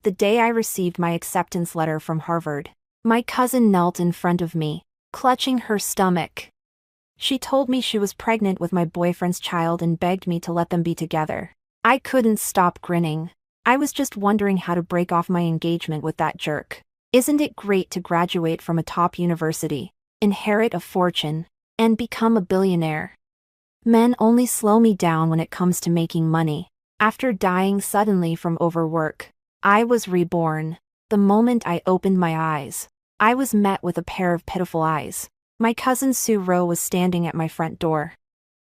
the day I received my acceptance letter from Harvard. My cousin knelt in front of me, clutching her stomach. She told me she was pregnant with my boyfriend's child and begged me to let them be together. I couldn't stop grinning. I was just wondering how to break off my engagement with that jerk. Isn't it great to graduate from a top university, inherit a fortune, and become a billionaire? Men only slow me down when it comes to making money. After dying suddenly from overwork, I was reborn. The moment I opened my eyes, I was met with a pair of pitiful eyes. My cousin Sue-Ro was standing at my front door,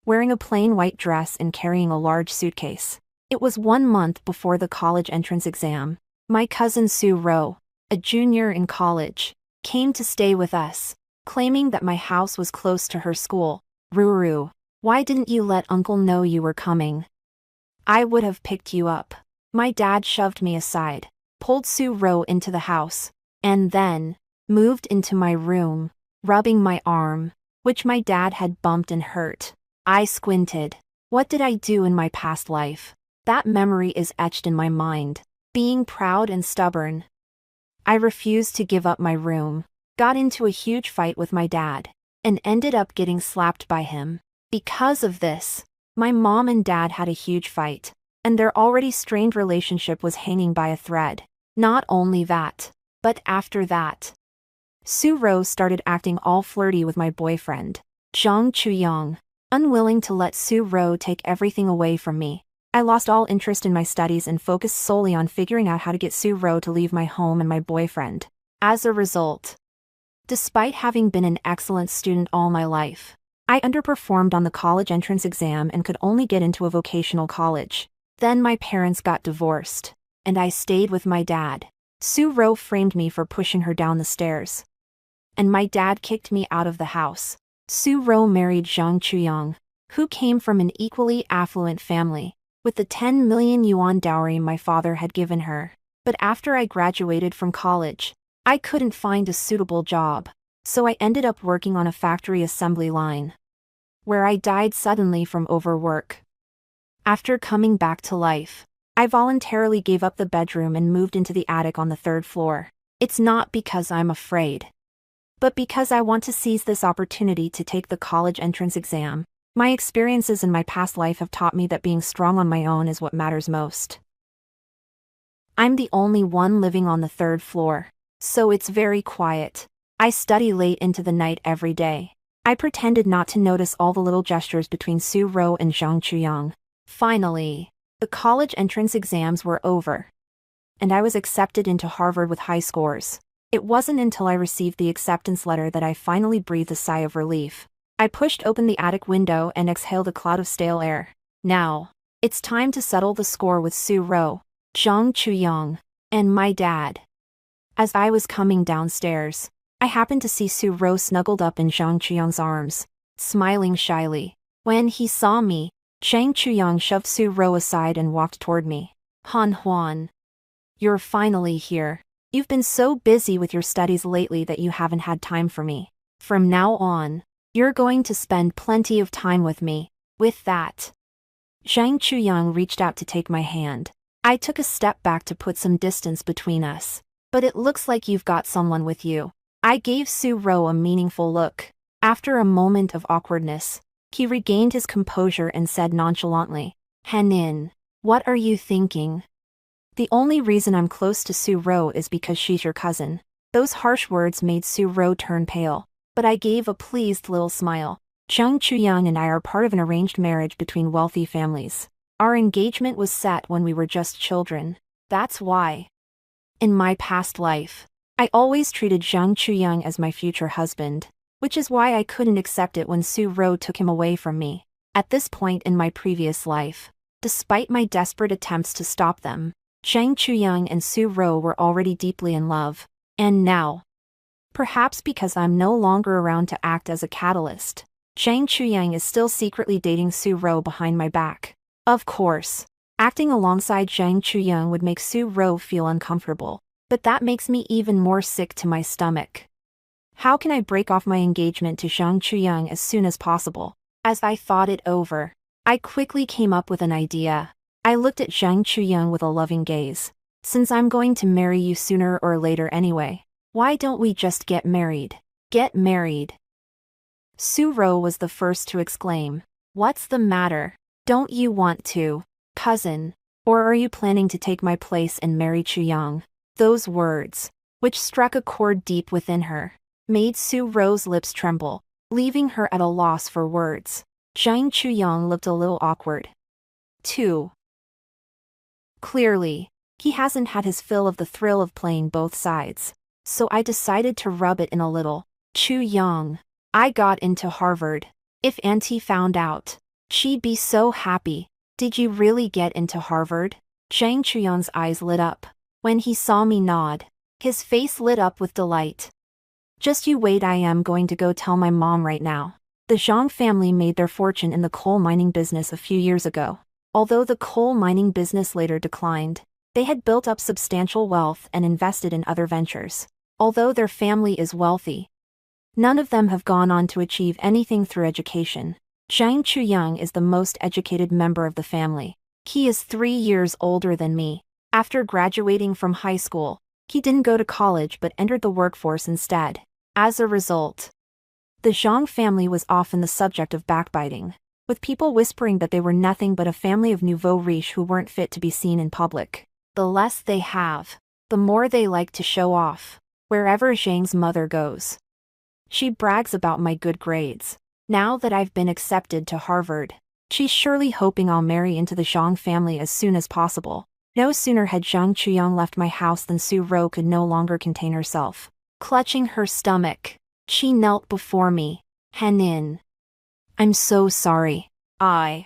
wearing a plain white dress and carrying a large suitcase. It was 1 month before the college entrance exam. My cousin Sue-Ro, a junior in college, came to stay with us, claiming that my house was close to her school. Ruru, why didn't you let Uncle know you were coming? I would have picked you up. My dad shoved me aside, pulled Sue-Ro into the house, and then moved into my room, rubbing my arm, which my dad had bumped and hurt. I squinted. What did I do in my past life? That memory is etched in my mind. Being proud and stubborn. I refused to give up my room, got into a huge fight with my dad, and ended up getting slapped by him. Because of this, my mom and dad had a huge fight, and their already strained relationship was hanging by a thread. Not only that, but after that, Sue-Ro started acting all flirty with my boyfriend, Zhang Chuyang. Unwilling to let Sue-Ro take everything away from me, I lost all interest in my studies and focused solely on figuring out how to get Sue-Ro to leave my home and my boyfriend. As a result, despite having been an excellent student all my life, I underperformed on the college entrance exam and could only get into a vocational college. Then my parents got divorced, and I stayed with my dad. Sue-Ro framed me for pushing her down the stairs, and my dad kicked me out of the house. Sue-Ro married Zhang Chuyang, who came from an equally affluent family, with the 10 million yuan dowry my father had given her. But after I graduated from college, I couldn't find a suitable job, so I ended up working on a factory assembly line, where I died suddenly from overwork. After coming back to life, I voluntarily gave up the bedroom and moved into the attic on the 3rd floor. It's not because I'm afraid, but because I want to seize this opportunity to take the college entrance exam. My experiences in my past life have taught me that being strong on my own is what matters most. I'm the only one living on the 3rd floor, so it's very quiet. I study late into the night every day. I pretended not to notice all the little gestures between Sue-Ro and Zhang Chuyang. Finally, the college entrance exams were over, and I was accepted into Harvard with high scores. It wasn't until I received the acceptance letter that I finally breathed a sigh of relief. I pushed open the attic window and exhaled a cloud of stale air. Now, it's time to settle the score with Sue-Ro, Zhang Chuyang, and my dad. As I was coming downstairs, I happened to see Sue-Ro snuggled up in Zhang Chuyang's arms, smiling shyly. When he saw me, Zhang Chuyang shoved Sue-Ro aside and walked toward me. Han Huan, you're finally here. You've been so busy with your studies lately that you haven't had time for me. From now on, you're going to spend plenty of time with me. With that, Zhang Chuyang reached out to take my hand. I took a step back to put some distance between us. But it looks like you've got someone with you. I gave Sue-Ro a meaningful look. After a moment of awkwardness, he regained his composure and said nonchalantly, Henin, what are you thinking? The only reason I'm close to Sue-Ro is because she's your cousin. Those harsh words made Sue-Ro turn pale, but I gave a pleased little smile. Zhang Chuyang and I are part of an arranged marriage between wealthy families. Our engagement was set when we were just children. That's why, in my past life, I always treated Zhang Chuyang as my future husband, which is why I couldn't accept it when Sue-Ro took him away from me. At this point in my previous life, despite my desperate attempts to stop them, Zhang Chuyang and Sue-Ro were already deeply in love. And now, perhaps because I'm no longer around to act as a catalyst, Zhang Chuyang is still secretly dating Sue-Ro behind my back. Of course, acting alongside Zhang Chuyang would make Sue-Ro feel uncomfortable, but that makes me even more sick to my stomach. How can I break off my engagement to Zhang Chuyang as soon as possible? As I thought it over, I quickly came up with an idea. I looked at Zhang Chuyang with a loving gaze. Since I'm going to marry you sooner or later anyway, why don't we just get married? Get married. Su-ro was the first to exclaim. What's the matter? Don't you want to, cousin? Or are you planning to take my place and marry Chuyang? Those words, which struck a chord deep within her, made Su-ro's lips tremble, leaving her at a loss for words. Zhang Chuyang looked a little awkward, too. Clearly, he hasn't had his fill of the thrill of playing both sides, so I decided to rub it in a little. Chuyang, I got into Harvard. If Auntie found out, she'd be so happy. Did you really get into Harvard? Zhang Chuyang's eyes lit up. When he saw me nod, his face lit up with delight. Just you wait, I am going to go tell my mom right now. The Zhang family made their fortune in the coal mining business a few years ago. Although the coal mining business later declined, they had built up substantial wealth and invested in other ventures. Although their family is wealthy, none of them have gone on to achieve anything through education. Zhang Chuyang is the most educated member of the family. He is 3 years older than me. After graduating from high school, he didn't go to college but entered the workforce instead. As a result, the Zhang family was often the subject of backbiting, with people whispering that they were nothing but a family of nouveau riche who weren't fit to be seen in public. The less they have, the more they like to show off, wherever Zhang's mother goes. She brags about my good grades. Now that I've been accepted to Harvard, she's surely hoping I'll marry into the Zhang family as soon as possible. No sooner had Zhang Chuyang left my house than Su-ro could no longer contain herself. Clutching her stomach, she knelt before me. Henin. I'm so sorry. I'm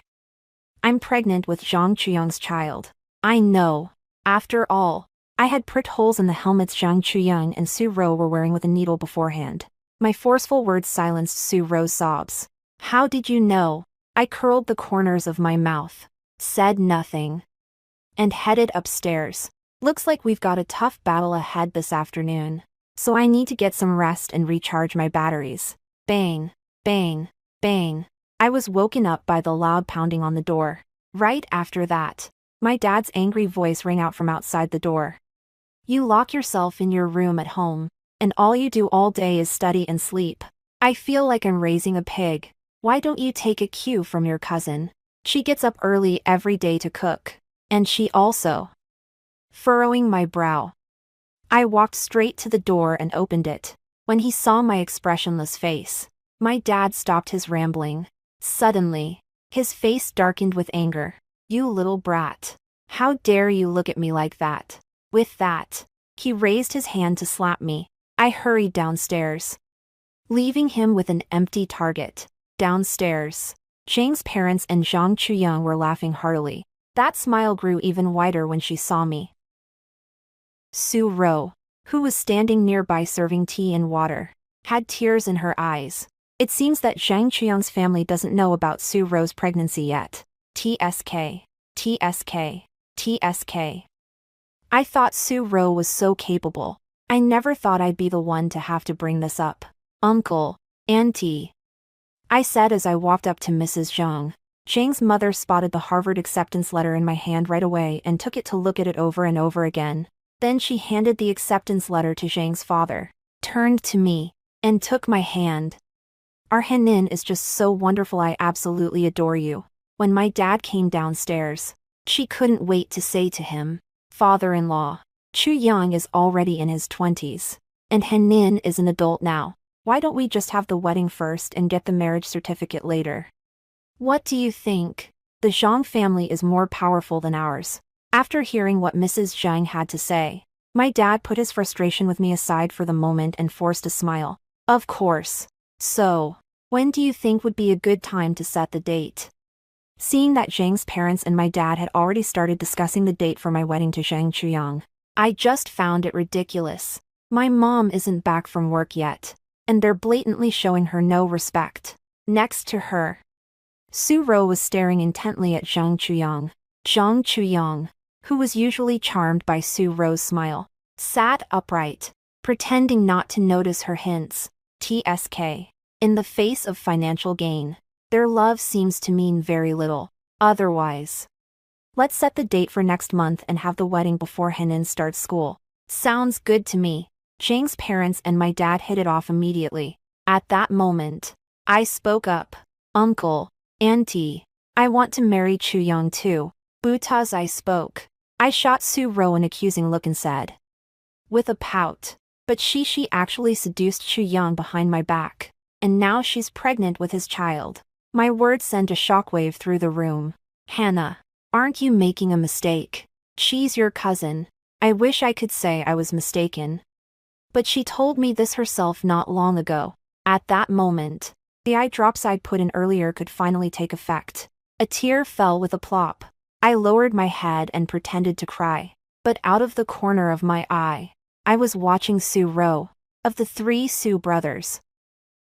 pregnant with Zhang Chuyang's child. I know. After all, I had pricked holes in the helmets Zhang Chuyang and Su-ro were wearing with a needle beforehand. My forceful words silenced Su-ro's sobs. How did you know? I curled the corners of my mouth, said nothing, and headed upstairs. Looks like we've got a tough battle ahead this afternoon, so I need to get some rest and recharge my batteries. Bang, bang, bang. I was woken up by the loud pounding on the door. Right after that, my dad's angry voice rang out from outside the door. You lock yourself in your room at home, and all you do all day is study and sleep. I feel like I'm raising a pig. Why don't you take a cue from your cousin? She gets up early every day to cook, and she also. Furrowing my brow, I walked straight to the door and opened it. When he saw my expressionless face, my dad stopped his rambling. Suddenly, his face darkened with anger. You little brat. How dare you look at me like that? With that, he raised his hand to slap me. I hurried downstairs, leaving him with an empty target. Downstairs, Zhang's parents and Zhang Chuyang were laughing heartily. That smile grew even wider when she saw me. Su-ro, who was standing nearby serving tea and water, had tears in her eyes. It seems that Zhang Chuyang's family doesn't know about Su-ro's pregnancy yet. TSK. TSK. TSK. I thought Su-ro was so capable. I never thought I'd be the one to have to bring this up. Uncle, Auntie, I said as I walked up to Mrs. Zhang. Zhang's mother spotted the Harvard acceptance letter in my hand right away and took it to look at it over and over again. Then she handed the acceptance letter to Zhang's father, turned to me, and took my hand. Our Henin is just so wonderful, I absolutely adore you. When my dad came downstairs, she couldn't wait to say to him, Father-in-law, Chuyang is already in his 20s, and Henin is an adult now. Why don't we just have the wedding first and get the marriage certificate later? What do you think? The Zhang family is more powerful than ours. After hearing what Mrs. Zhang had to say, my dad put his frustration with me aside for the moment and forced a smile. Of course. So, when do you think would be a good time to set the date? Seeing that Zhang's parents and my dad had already started discussing the date for my wedding to Zhang Chuyang, I just found it ridiculous. My mom isn't back from work yet, and they're blatantly showing her no respect. Next to her, Su-ro was staring intently at Zhang Chuyang. Zhang Chuyang, who was usually charmed by Su-ro's smile, sat upright, pretending not to notice her hints. TSK. In the face of financial gain, their love seems to mean very little. Otherwise, Let's set the date for next month and have the wedding before Henin starts school. Sounds good to me. Zhang's parents and my dad hit it off immediately. At that moment, I spoke up. Uncle, Auntie, I want to marry Chu Yang too. Butaz, I spoke. I shot Su Ro an accusing look and said, with a pout, but she actually seduced Chu Yang behind my back, and now she's pregnant with his child. My words sent a shockwave through the room. Hannah, aren't you making a mistake? She's your cousin. I wish I could say I was mistaken. But she told me this herself not long ago. At that moment, the eye drops I'd put in earlier could finally take effect. A tear fell with a plop. I lowered my head and pretended to cry. But out of the corner of my eye, I was watching Su Ro. Of the 3 Su brothers,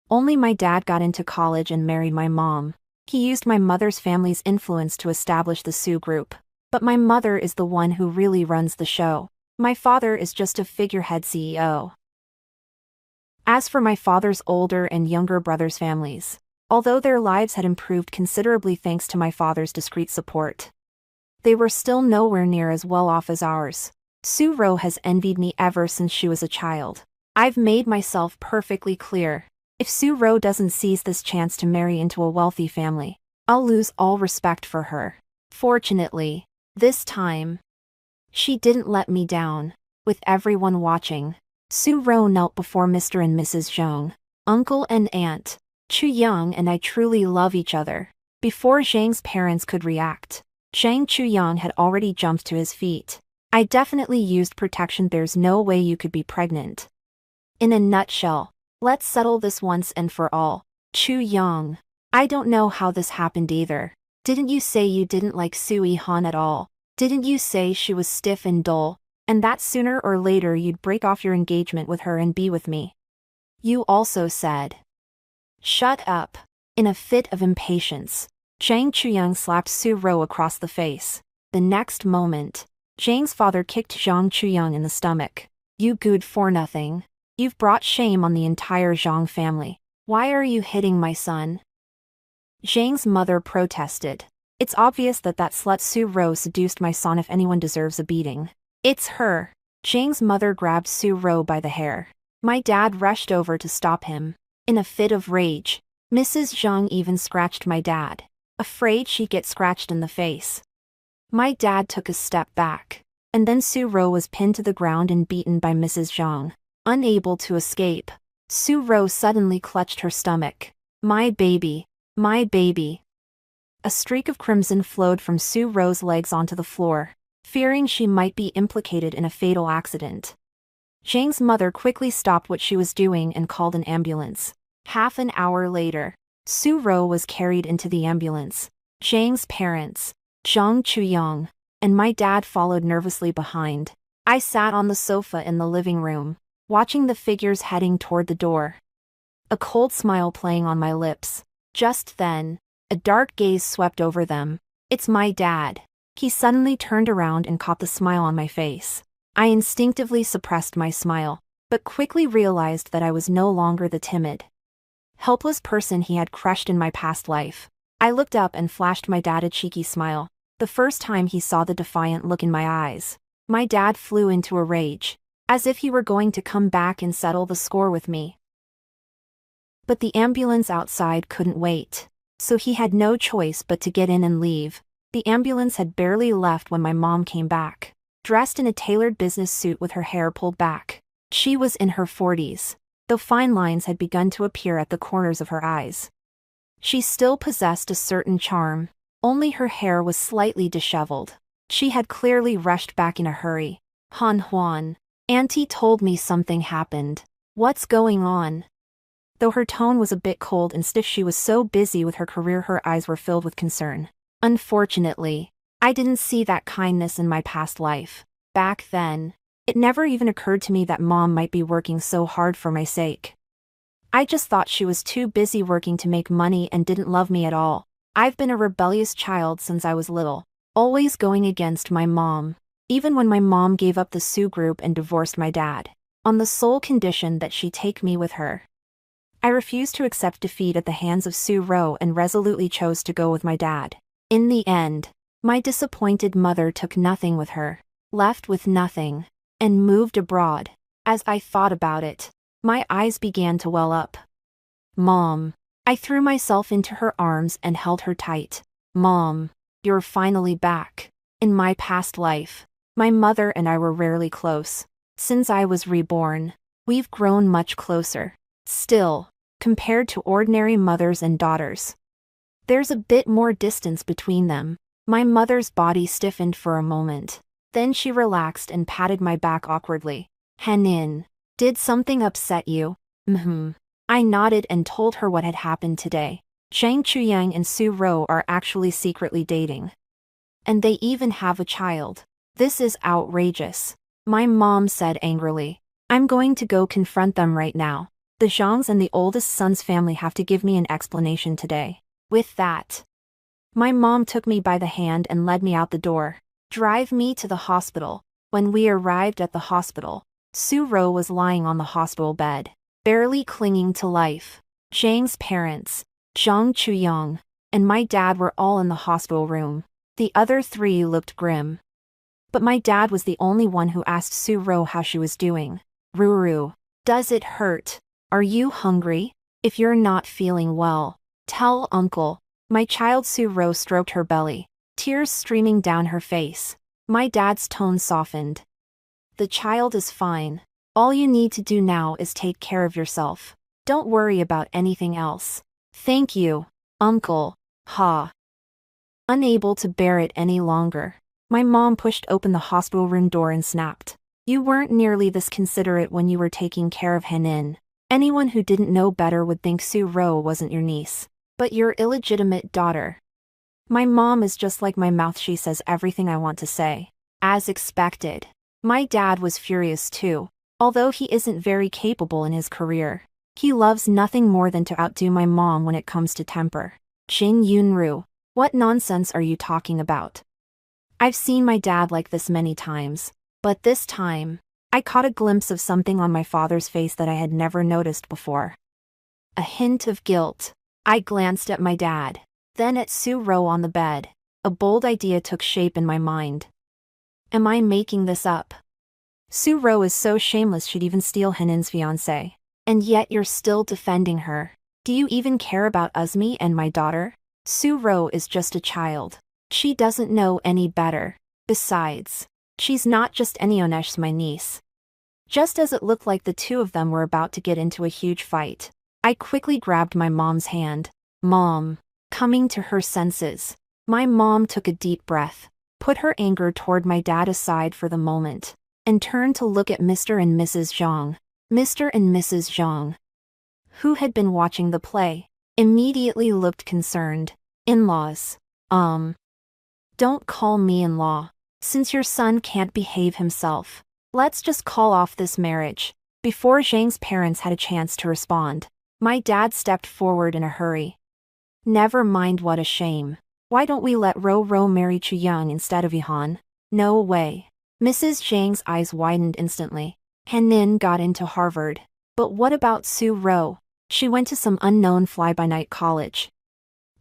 only my dad got into college and married my mom. He used my mother's family's influence to establish the Su group. But my mother is the one who really runs the show. My father is just a figurehead CEO. As for my father's older and younger brothers' families, although their lives had improved considerably thanks to my father's discreet support, they were still nowhere near as well off as ours. Su Ro has envied me ever since she was a child. I've made myself perfectly clear. If Su Ro doesn't seize this chance to marry into a wealthy family, I'll lose all respect for her. Fortunately, this time, she didn't let me down. With everyone watching, Su Ro knelt before Mr. and Mrs. Zhang. Uncle and Aunt, Chu Yang and I truly love each other. Before Zhang's parents could react, Zhang Chuyang had already jumped to his feet. I definitely used protection. There's no way you could be pregnant. In a nutshell, let's settle this once and for all. Chu Yang, I don't know how this happened either. Didn't you say you didn't like Sui Han at all? Didn't you say she was stiff and dull, and that sooner or later you'd break off your engagement with her and be with me? You also said. Shut up. In a fit of impatience, Zhang Chuyang slapped Su Ro across the face. The next moment, Zhang's father kicked Zhang Chuyang in the stomach. You good for nothing. You've brought shame on the entire Zhang family. Why are you hitting my son? Zhang's mother protested. It's obvious that slut Su Ro seduced my son. If anyone deserves a beating, it's her. Zhang's mother grabbed Su Ro by the hair. My dad rushed over to stop him. In a fit of rage, Mrs. Zhang even scratched my dad, afraid she'd get scratched in the face. My dad took a step back, and then Su Ro was pinned to the ground and beaten by Mrs. Zhang. Unable to escape, Su Ro suddenly clutched her stomach. My baby, my baby. A streak of crimson flowed from Su Ro's legs onto the floor, fearing she might be implicated in a fatal accident. Zhang's mother quickly stopped what she was doing and called an ambulance. Half an hour later, Su Ro was carried into the ambulance. Zhang's parents, Zhang Chuyang, and my dad followed nervously behind. I sat on the sofa in the living room, watching the figures heading toward the door, a cold smile playing on my lips. Just then, a dark gaze swept over them. It's my dad. He suddenly turned around and caught the smile on my face. I instinctively suppressed my smile, but quickly realized that I was no longer the timid, helpless person he had crushed in my past life. I looked up and flashed my dad a cheeky smile. The first time he saw the defiant look in my eyes, my dad flew into a rage, as if he were going to come back and settle the score with me. But the ambulance outside couldn't wait, so he had no choice but to get in and leave. The ambulance had barely left when my mom came back, dressed in a tailored business suit with her hair pulled back. She was in her 40s, though fine lines had begun to appear at the corners of her eyes. She still possessed a certain charm, only her hair was slightly disheveled. She had clearly rushed back in a hurry. Han Huan, Auntie told me something happened. What's going on? Though her tone was a bit cold and stiff, she was so busy with her career her eyes were filled with concern. Unfortunately, I didn't see that kindness in my past life. Back then, it never even occurred to me that Mom might be working so hard for my sake. I just thought she was too busy working to make money and didn't love me at all. I've been a rebellious child since I was little, always going against my mom, even when my mom gave up the Sioux group and divorced my dad, on the sole condition that she take me with her. I refused to accept defeat at the hands of Su Ro and resolutely chose to go with my dad. In the end, My disappointed mother took nothing with her, left with nothing, and moved abroad. As I thought about it, my eyes began to well up. Mom. I threw myself into her arms and held her tight. Mom, you're finally back. In my past life, my mother and I were rarely close. Since I was reborn, we've grown much closer. Still, compared to ordinary mothers and daughters, there's a bit more distance between them. My mother's body stiffened for a moment. Then she relaxed and patted my back awkwardly. Henin, did something upset you? I nodded and told her what had happened today. Zhang Chuyang and Su Ro are actually secretly dating. And they even have a child. This is outrageous. My mom said angrily. I'm going to go confront them right now. The Zhangs and the oldest son's family have to give me an explanation today. With that, my mom took me by the hand and led me out the door. Drive me to the hospital. When we arrived at the hospital, Su Ro was lying on the hospital bed, barely clinging to life. Zhang's parents, Zhang Chuyang, and my dad were all in the hospital room. The other three looked grim. But my dad was the only one who asked Su Ro how she was doing. Ruru, does it hurt? Are you hungry? If you're not feeling well, tell uncle. My child Su Ro stroked her belly, tears streaming down her face. My dad's tone softened. The child is fine. All you need to do now is take care of yourself. Don't worry about anything else. Thank you, uncle. Ha. Unable to bear it any longer, my mom pushed open the hospital room door and snapped. You weren't nearly this considerate when you were taking care of Henin. Anyone who didn't know better would think Su Ro wasn't your niece, but your illegitimate daughter. My mom is just like my mouth, she says everything I want to say. As expected. My dad was furious too. Although he isn't very capable in his career, he loves nothing more than to outdo my mom when it comes to temper. Jin Yunru, what nonsense are you talking about? I've seen my dad like this many times, but this time, I caught a glimpse of something on my father's face that I had never noticed before. A hint of guilt. I glanced at my dad, then at Su Ro on the bed. A bold idea took shape in my mind. Am I making this up? Su Ro is so shameless she'd even steal Henin's fiancé. And yet you're still defending her. Do you even care about Uzmi and my daughter? Su Ro is just a child. She doesn't know any better. Besides, she's not just Enionesh, my niece. Just as it looked like the two of them were about to get into a huge fight, I quickly grabbed my mom's hand. Mom. Coming to her senses, my mom took a deep breath, put her anger toward my dad aside for the moment, and turned to look at Mr. and Mrs. Zhang. Mr. and Mrs. Zhang, who had been watching the play, immediately looked concerned. In-laws. Don't call me in-law. Since your son can't behave himself, let's just call off this marriage. Before Zhang's parents had a chance to respond, my dad stepped forward in a hurry. Never mind, what a shame. Why don't we let Ro marry Chuyang instead of Ihan? No way. Mrs. Zhang's eyes widened instantly. Henin got into Harvard. But what about Su Ro? She went to some unknown fly-by-night college.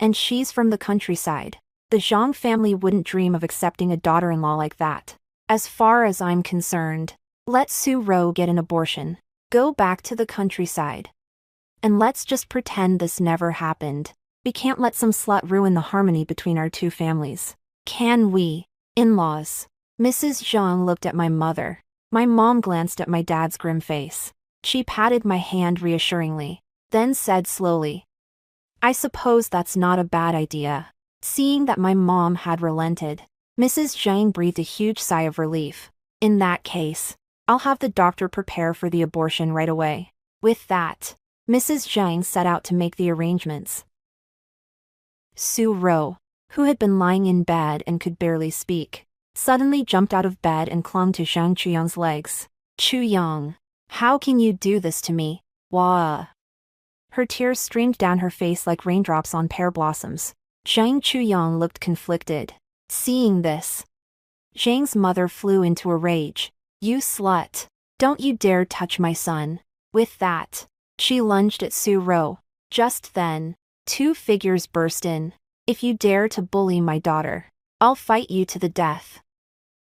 And she's from the countryside. The Zhang family wouldn't dream of accepting a daughter-in-law like that. As far as I'm concerned, let Su Ro get an abortion. Go back to the countryside. And let's just pretend this never happened. We can't let some slut ruin the harmony between our two families. Can we? In-laws. Mrs. Zhang looked at my mother. My mom glanced at my dad's grim face. She patted my hand reassuringly, then said slowly, I suppose that's not a bad idea. Seeing that my mom had relented, Mrs. Zhang breathed a huge sigh of relief. In that case, I'll have the doctor prepare for the abortion right away. With that, Mrs. Zhang set out to make the arrangements. Su Ro, who had been lying in bed and could barely speak, suddenly jumped out of bed and clung to Zhang Chuyang's legs. Chuyang, how can you do this to me? Wah. Her tears streamed down her face like raindrops on pear blossoms. Zhang Chuyang looked conflicted. Seeing this, Zhang's mother flew into a rage. You slut. Don't you dare touch my son. With that, she lunged at Su Ro. Just then, two figures burst in. If you dare to bully my daughter, I'll fight you to the death."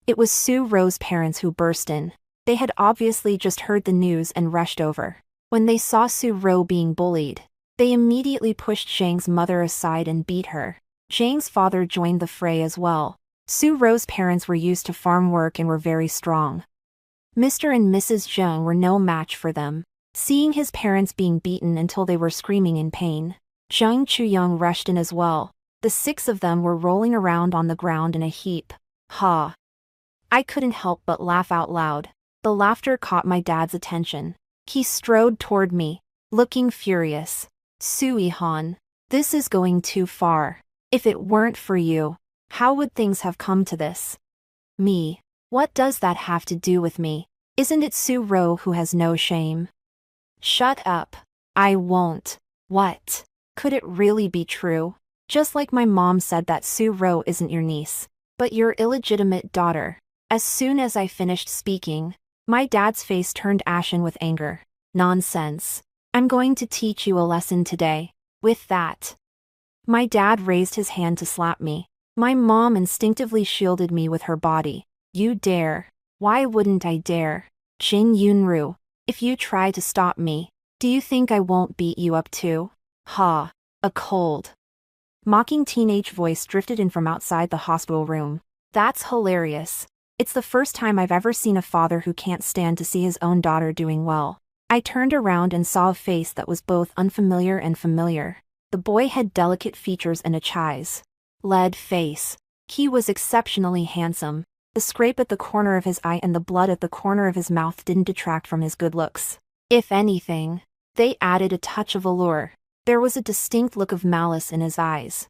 It was Su Ro's parents who burst in. They had obviously just heard the news and rushed over. When they saw Su Ro being bullied, they immediately pushed Zhang's mother aside and beat her. Zhang's father joined the fray as well. Su Ro's parents were used to farm work and were very strong. Mr. and Mrs. Zhang were no match for them. Seeing his parents being beaten until they were screaming in pain, Zhang Chuyang rushed in as well. The 6 of them were rolling around on the ground in a heap. Ha! I couldn't help but laugh out loud. The laughter caught my dad's attention. He strode toward me, looking furious. "Sui-han, this is going too far. If it weren't for you, how would things have come to this?" "Me? What does that have to do with me? Isn't it Su Ro who has no shame?" "Shut up. I won't." "What? Could it really be true? Just like my mom said that Su Ro isn't your niece, but your illegitimate daughter." As soon as I finished speaking, my dad's face turned ashen with anger. "Nonsense. I'm going to teach you a lesson today." With that, my dad raised his hand to slap me. My mom instinctively shielded me with her body. "You dare." "Why wouldn't I dare? Jin Yunru, if you try to stop me, do you think I won't beat you up too?" "Ha, a cold." Mocking teenage voice drifted in from outside the hospital room. "That's hilarious. It's the first time I've ever seen a father who can't stand to see his own daughter doing well." I turned around and saw a face that was both unfamiliar and familiar. The boy had delicate features and a child's lead face. He was exceptionally handsome. The scrape at the corner of his eye and the blood at the corner of his mouth didn't detract from his good looks. If anything, they added a touch of allure. There was a distinct look of malice in his eyes.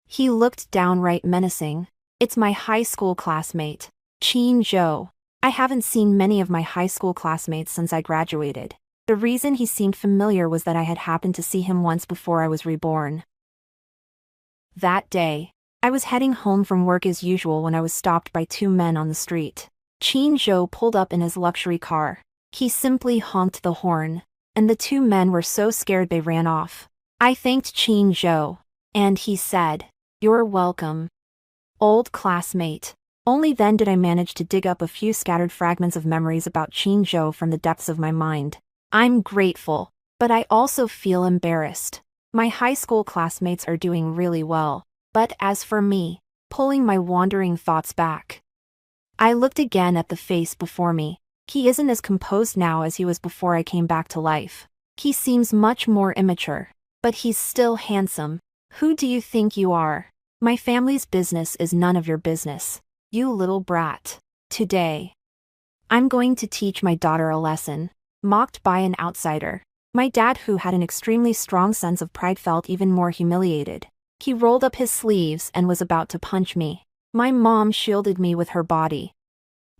He looked downright menacing. "It's my high school classmate, Qin Zhou. I haven't seen many of my high school classmates since I graduated." The reason he seemed familiar was that I had happened to see him once before I was reborn. That day, I was heading home from work as usual when I was stopped by 2 men on the street. Qin Zhou pulled up in his luxury car. He simply honked the horn, and the 2 men were so scared they ran off. I thanked Qin Zhou, and he said, "You're welcome, old classmate." Only then did I manage to dig up a few scattered fragments of memories about Qin Zhou from the depths of my mind. I'm grateful, but I also feel embarrassed. My high school classmates are doing really well, but as for me, pulling my wandering thoughts back, I looked again at the face before me. He isn't as composed now as he was before I came back to life. He seems much more immature, but he's still handsome. "Who do you think you are? My family's business is none of your business, you little brat. Today, I'm going to teach my daughter a lesson." Mocked by an outsider. My dad, who had an extremely strong sense of pride, felt even more humiliated. He rolled up his sleeves and was about to punch me. My mom shielded me with her body.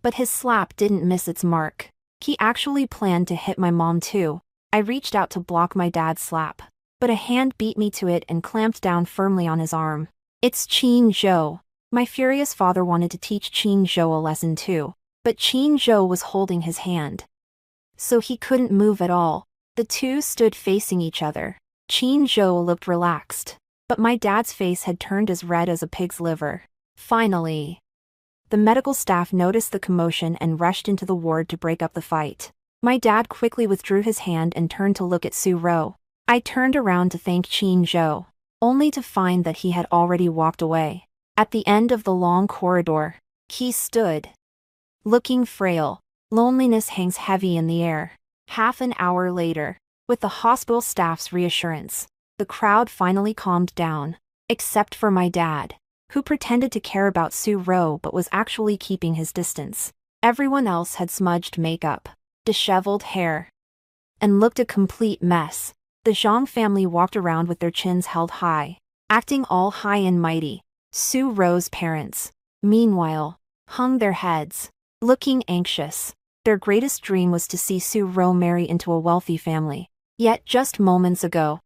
But his slap didn't miss its mark. He actually planned to hit my mom too. I reached out to block my dad's slap, but a hand beat me to it and clamped down firmly on his arm. "It's Qin Zhou." My furious father wanted to teach Qin Zhou a lesson too, but Qin Zhou was holding his hand, so he couldn't move at all. The 2 stood facing each other. Qin Zhou looked relaxed, but my dad's face had turned as red as a pig's liver. Finally, the medical staff noticed the commotion and rushed into the ward to break up the fight. My dad quickly withdrew his hand and turned to look at Su Ro. I turned around to thank Qin Zhou, only to find that he had already walked away. At the end of the long corridor, he stood, looking frail. Loneliness hangs heavy in the air. Half an hour later, with the hospital staff's reassurance, the crowd finally calmed down, except for my dad, who pretended to care about Su Ro but was actually keeping his distance. Everyone else had smudged makeup, disheveled hair, and looked a complete mess. The Zhang family walked around with their chins held high, acting all high and mighty. Su Ro's parents, meanwhile, hung their heads, looking anxious. Their greatest dream was to see Su Ro marry into a wealthy family. Yet just moments ago,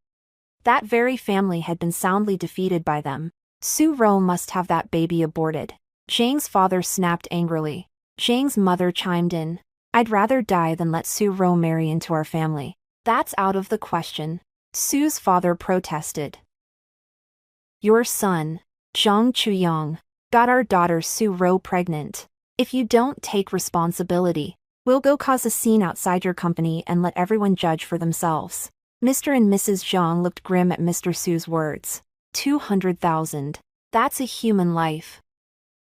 that very family had been soundly defeated by them. Su Ro must have that baby aborted. Zhang's father snapped angrily. Zhang's mother chimed in. "I'd rather die than let Su Ro marry into our family." "That's out of the question," Su's father protested. "Your son, Zhang Chuyang, Got our daughter Sue Ro pregnant. If you don't take responsibility, we'll go cause a scene outside your company and let everyone judge for themselves. Mr. and Mrs. Zhang looked grim at Mr. Su's words. 200,000. That's a human life.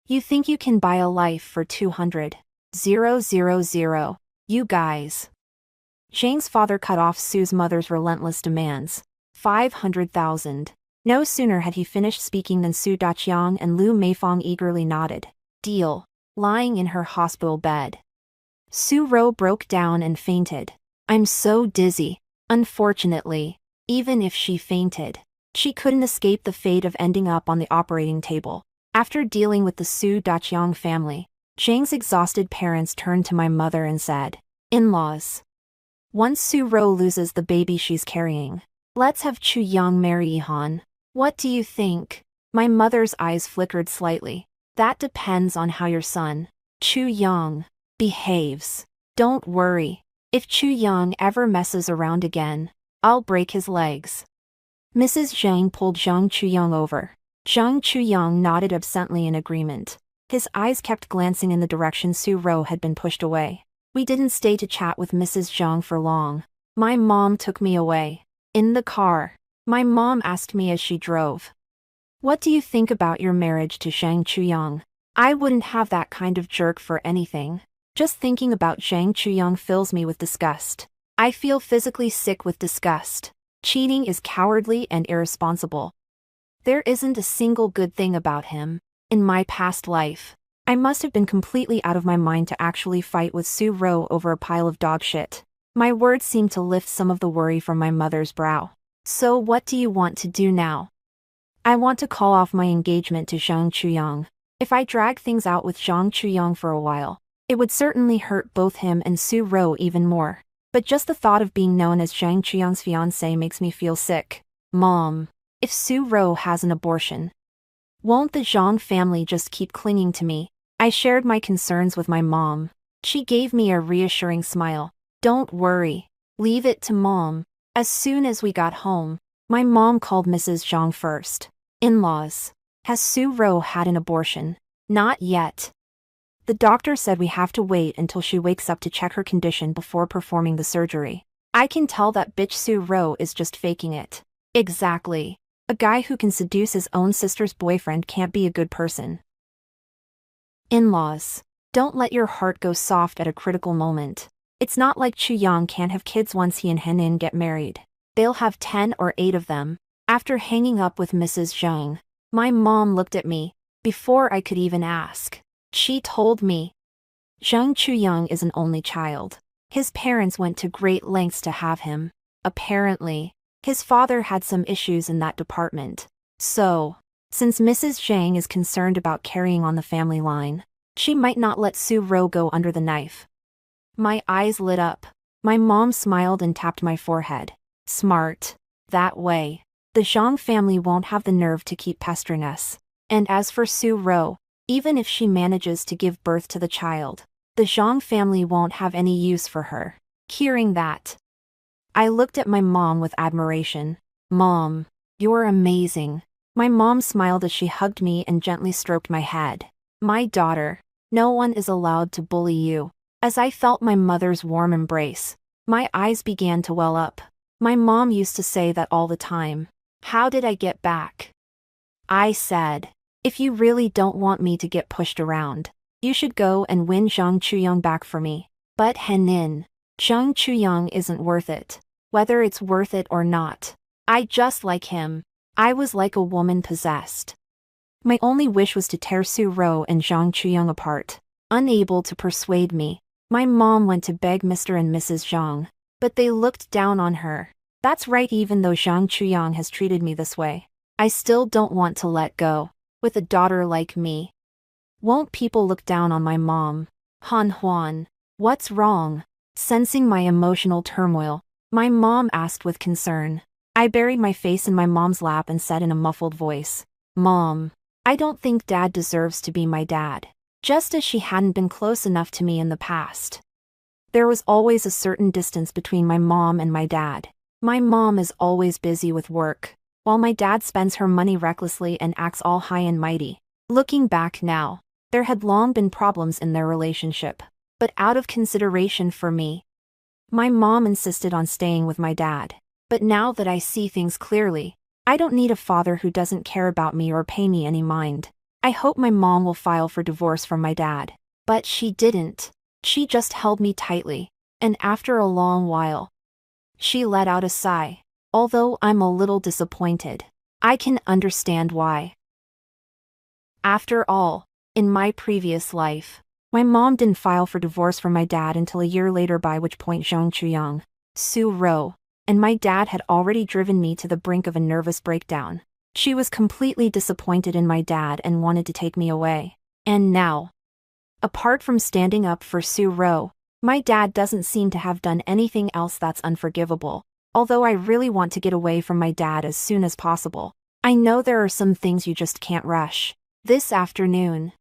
You think you can buy a life for 200,000? You guys. Zhang's father cut off Sue's mother's relentless demands. 500,000. No sooner had he finished speaking than Su Daqiang and Lu Meifang eagerly nodded. Deal. Lying in her hospital bed, Su Ro broke down and fainted. I'm so dizzy. Unfortunately, even if she fainted, she couldn't escape the fate of ending up on the operating table. After dealing with the Su Daqiang family, Zhang's exhausted parents turned to my mother and said, "In-laws. Once Su Ro loses the baby she's carrying, let's have Chu Yang marry Yihan. What do you think?" My mother's eyes flickered slightly. That depends on how your son, Chu Yang, behaves. Don't worry. If Chu Yang ever messes around again, I'll break his legs. Mrs. Zhang pulled Zhang Chuyang over. Zhang Chuyang nodded absently in agreement. His eyes kept glancing in the direction Su Ro had been pushed away. We didn't stay to chat with Mrs. Zhang for long. My mom took me away. In the car, my mom asked me as she drove, "What do you think about your marriage to Zhang Chuyang?" I wouldn't have that kind of jerk for anything. Just thinking about Zhang Chuyang fills me with disgust. I feel physically sick with disgust. Cheating is cowardly and irresponsible. There isn't a single good thing about him. In my past life, I must have been completely out of my mind to actually fight with Su Ro over a pile of dog shit. My words seemed to lift some of the worry from my mother's brow. So what do you want to do now? I want to call off my engagement to Zhang Chuyang. If I drag things out with Zhang Chuyang for a while, it would certainly hurt both him and Su Ro even more. But just the thought of being known as Zhang Chuyang's fiancé makes me feel sick. Mom, if Su Ro has an abortion, won't the Zhang family just keep clinging to me? I shared my concerns with my mom. She gave me a reassuring smile. Don't worry. Leave it to Mom. As soon as we got home, my mom called Mrs. Zhang first. In-laws. Has Su Ro had an abortion? Not yet. The doctor said we have to wait until she wakes up to check her condition before performing the surgery. I can tell that bitch Su Ro is just faking it. Exactly. A guy who can seduce his own sister's boyfriend can't be a good person. In-laws. Don't let your heart go soft at a critical moment. It's not like Chu Yang can't have kids once he and Henin get married. They'll have 10 or 8 of them. After hanging up with Mrs. Zhang, my mom looked at me. Before I could even ask, she told me, Zhang Chuyang is an only child. His parents went to great lengths to have him. Apparently, his father had some issues in that department. So, since Mrs. Zhang is concerned about carrying on the family line, she might not let Su Ro go under the knife. My eyes lit up. My mom smiled and tapped my forehead. Smart. That way, the Zhang family won't have the nerve to keep pestering us. And as for Su Ro, even if she manages to give birth to the child, the Zhang family won't have any use for her. Hearing that, I looked at my mom with admiration. Mom, you're amazing. My mom smiled as she hugged me and gently stroked my head. My daughter, no one is allowed to bully you. As I felt my mother's warm embrace, my eyes began to well up. My mom used to say that all the time. How did I get back? I said, if you really don't want me to get pushed around, you should go and win Zhang Chuyang back for me. But Henin, Zhang Chuyang isn't worth it. Whether it's worth it or not, I just like him. I was like a woman possessed. My only wish was to tear Su Ro and Zhang Chuyang apart. Unable to persuade me, my mom went to beg Mr. and Mrs. Zhang, but they looked down on her. That's right, even though Zhang Chuyang has treated me this way, I still don't want to let go. With a daughter like me, won't people look down on my mom? Han Huan, what's wrong? Sensing my emotional turmoil, my mom asked with concern. I buried my face in my mom's lap and said in a muffled voice, Mom, I don't think Dad deserves to be my dad. Just as she hadn't been close enough to me in the past. There was always a certain distance between my mom and my dad. My mom is always busy with work, while my dad spends her money recklessly and acts all high and mighty. Looking back now, there had long been problems in their relationship, but out of consideration for me, my mom insisted on staying with my dad. But now that I see things clearly, I don't need a father who doesn't care about me or pay me any mind. I hope my mom will file for divorce from my dad. But she didn't. She just held me tightly, and after a long while, she let out a sigh. Although I'm a little disappointed, I can understand why. After all, in my previous life, my mom didn't file for divorce from my dad until a year later, by which point Zhang Chuyang, Su Ro, and my dad had already driven me to the brink of a nervous breakdown. She was completely disappointed in my dad and wanted to take me away. And now, apart from standing up for Su Ro, my dad doesn't seem to have done anything else that's unforgivable. Although I really want to get away from my dad as soon as possible, I know there are some things you just can't rush. This afternoon,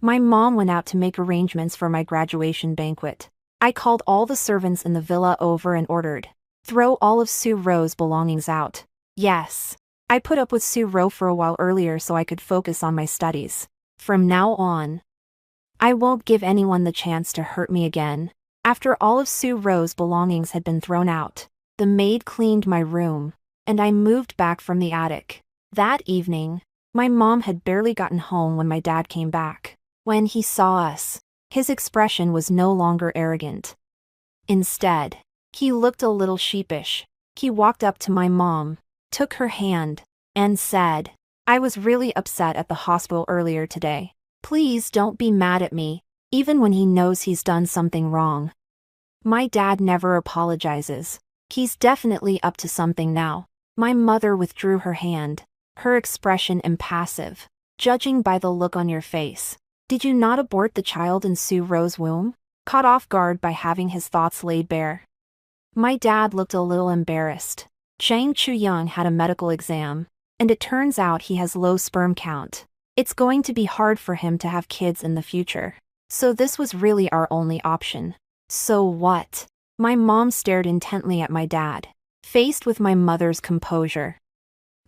my mom went out to make arrangements for my graduation banquet. I called all the servants in the villa over and ordered, "Throw all of Su Ro's belongings out." Yes, I put up with Su Ro for a while earlier so I could focus on my studies. From now on, I won't give anyone the chance to hurt me again. After all of Su Ro's belongings had been thrown out, the maid cleaned my room, and I moved back from the attic. That evening, my mom had barely gotten home when my dad came back. When he saw us, his expression was no longer arrogant. Instead, he looked a little sheepish. He walked up to my mom, took her hand, and said, "I was really upset at the hospital earlier today. Please don't be mad at me, even when he knows he's done something wrong." My dad never apologizes. He's definitely up to something now. My mother withdrew her hand, her expression impassive. "Judging by the look on your face, did you not abort the child in Su Ro's womb?" Caught off guard by having his thoughts laid bare, my dad looked a little embarrassed. Zhang Chuyang had a medical exam, and it turns out he has low sperm count. It's going to be hard for him to have kids in the future. So this was really our only option. So what? My mom stared intently at my dad, faced with my mother's composure.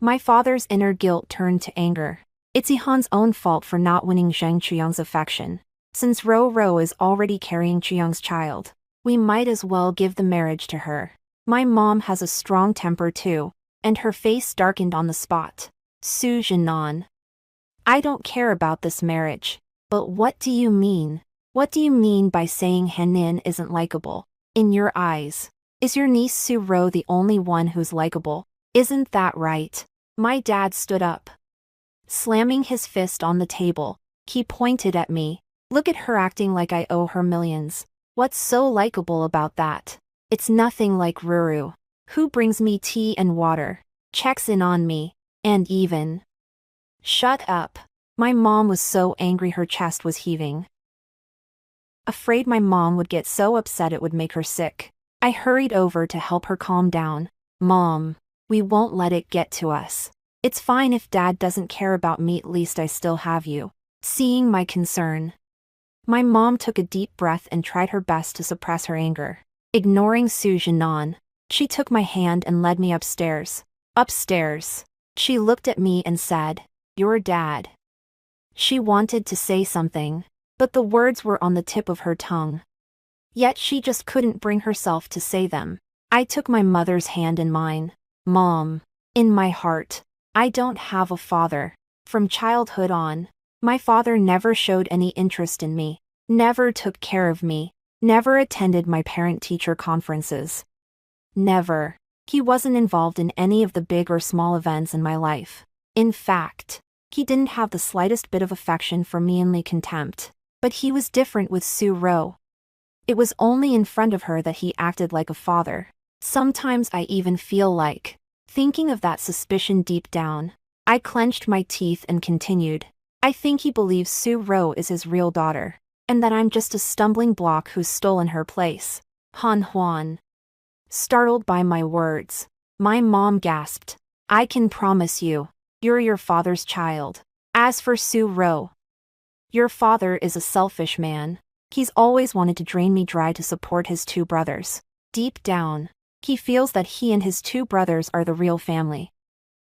My father's inner guilt turned to anger. It's Yihan's own fault for not winning Zhang Chuyang's affection. Since Ro is already carrying Chuyang's child, we might as well give the marriage to her. My mom has a strong temper too, and her face darkened on the spot. "Su Jinan, I don't care about this marriage." "But what do you mean? What do you mean by saying Henin isn't likable? In your eyes, is your niece Su Ro the only one who's likable? Isn't that right?" My dad stood up. Slamming his fist on the table, he pointed at me. "Look at her acting like I owe her millions. What's so likable about that? It's nothing like Ruru, who brings me tea and water, checks in on me, and even..." "Shut up." My mom was so angry her chest was heaving. Afraid my mom would get so upset it would make her sick, I hurried over to help her calm down. "Mom, we won't let it get to us. It's fine if Dad doesn't care about me, at least I still have you." Seeing my concern, my mom took a deep breath and tried her best to suppress her anger. Ignoring Su Jinan, she took my hand and led me upstairs. Upstairs, she looked at me and said, "Your dad." She wanted to say something, but the words were on the tip of her tongue. Yet she just couldn't bring herself to say them. I took my mother's hand in mine. "Mom, in my heart, I don't have a father. From childhood on, my father never showed any interest in me, never took care of me, never attended my parent-teacher conferences. Never. He wasn't involved in any of the big or small events in my life. In fact, he didn't have the slightest bit of affection for me, only contempt. But he was different with Su Ro. It was only in front of her that he acted like a father. Sometimes I even feel like, thinking of that suspicion deep down, I clenched my teeth and continued, "I think he believes Su Ro is his real daughter, and that I'm just a stumbling block who's stolen her place." Han Huan. Startled by my words, my mom gasped, "I can promise you, you're your father's child. As for Su Ro, your father is a selfish man. He's always wanted to drain me dry to support his two brothers. Deep down, he feels that he and his two brothers are the real family.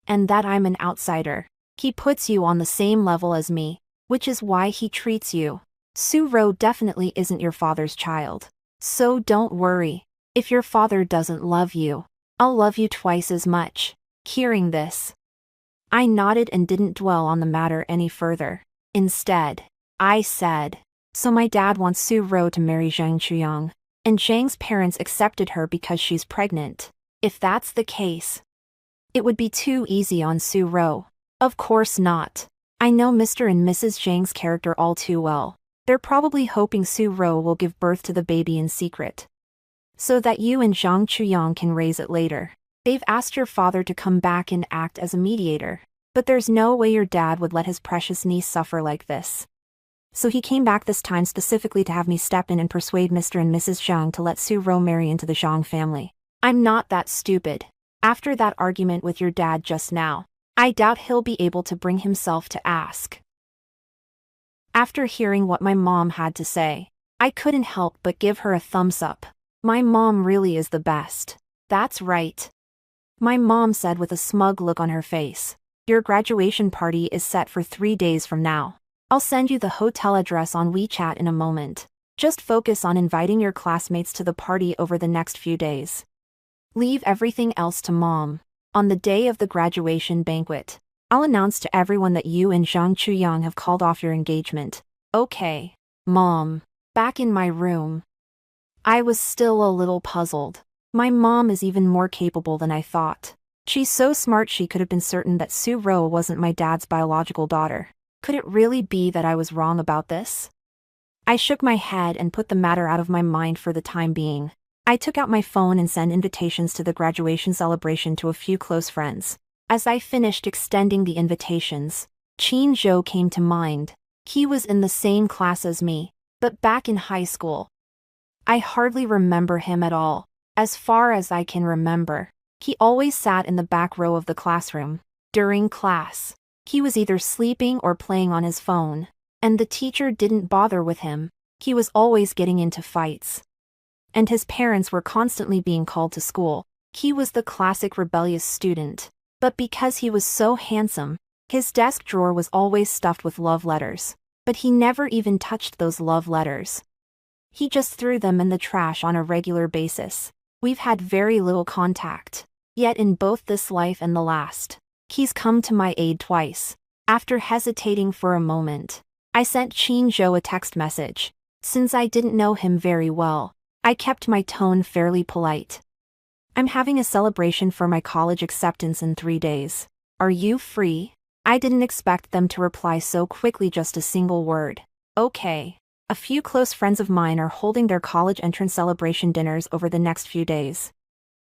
And that I'm an outsider. He puts you on the same level as me. which is why he treats you. Su-ro definitely isn't your father's child. So don't worry. If your father doesn't love you, I'll love you twice as much. Hearing this, I nodded and didn't dwell on the matter any further. Instead, I said, so my dad wants Su-ro to marry Zhang Chuyang, and Zhang's parents accepted her because she's pregnant. If that's the case, it would be too easy on Su-ro. Of course not. I know Mr. and Mrs. Zhang's character all too well. They're probably hoping Su-ro will give birth to the baby in secret, so that you and Zhang Chuyang can raise it later. They've asked your father to come back and act as a mediator, but there's no way your dad would let his precious niece suffer like this. So he came back this time specifically to have me step in and persuade Mr. and Mrs. Zhang to let Su-ro marry into the Zhang family. I'm not that stupid. After that argument with your dad just now, I doubt he'll be able to bring himself to ask. After hearing what my mom had to say, I couldn't help but give her a thumbs up. My mom really is the best. That's right. My mom said with a smug look on her face. Your graduation party is set for 3 days from now. I'll send you the hotel address on WeChat in a moment. Just focus on inviting your classmates to the party over the next few days. Leave everything else to mom. On the day of the graduation banquet, I'll announce to everyone that you and Zhang Chuyang have called off your engagement. Okay, mom. Back in my room, I was still a little puzzled. My mom is even more capable than I thought. She's so smart she could have been certain that Su-ro wasn't my dad's biological daughter. Could it really be that I was wrong about this? I shook my head and put the matter out of my mind for the time being. I took out my phone and sent invitations to the graduation celebration to a few close friends. As I finished extending the invitations, Qin Zhou came to mind. He was in the same class as me, but back in high school. I hardly remember him at all. As far as I can remember, he always sat in the back row of the classroom. During class, he was either sleeping or playing on his phone, and the teacher didn't bother with him. He was always getting into fights, and his parents were constantly being called to school. He was the classic rebellious student, but because he was so handsome, his desk drawer was always stuffed with love letters. But he never even touched those love letters. He just threw them in the trash on a regular basis. We've had very little contact. Yet in both this life and the last, he's come to my aid twice. After hesitating for a moment, I sent Qin Zhou a text message. Since I didn't know him very well, I kept my tone fairly polite. I'm having a celebration for my college acceptance in 3 days. Are you free? I didn't expect them to reply so quickly, just a single word. Okay. A few close friends of mine are holding their college entrance celebration dinners over the next few days.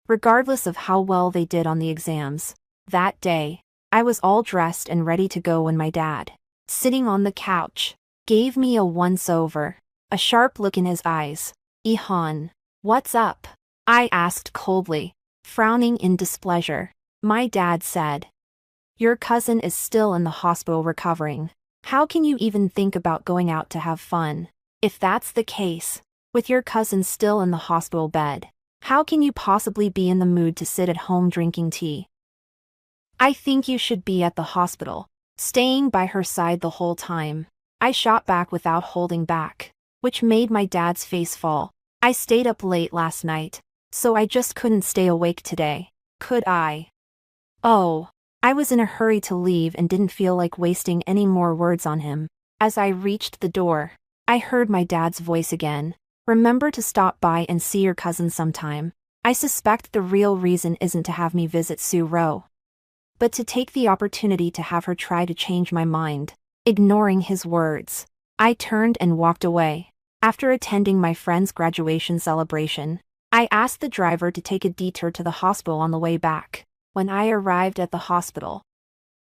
Regardless of how well they did on the exams, that day, I was all dressed and ready to go when my dad, sitting on the couch, gave me a once-over, a sharp look in his eyes. "Ihan, what's up?" I asked coldly, frowning in displeasure. My dad said, "Your cousin is still in the hospital recovering. How can you even think about going out to have fun? If that's the case, with your cousin still in the hospital bed, how can you possibly be in the mood to sit at home drinking tea? I think you should be at the hospital, staying by her side the whole time." I shot back without holding back, which made my dad's face fall. "I stayed up late last night, so I just couldn't stay awake today. Could I?" Oh. I was in a hurry to leave and didn't feel like wasting any more words on him. As I reached the door, I heard my dad's voice again. "Remember to stop by and see your cousin sometime. I suspect the real reason isn't to have me visit Su-ro, but to take the opportunity to have her try to change my mind." Ignoring his words, I turned and walked away. After attending my friend's graduation celebration, I asked the driver to take a detour to the hospital on the way back. When I arrived at the hospital,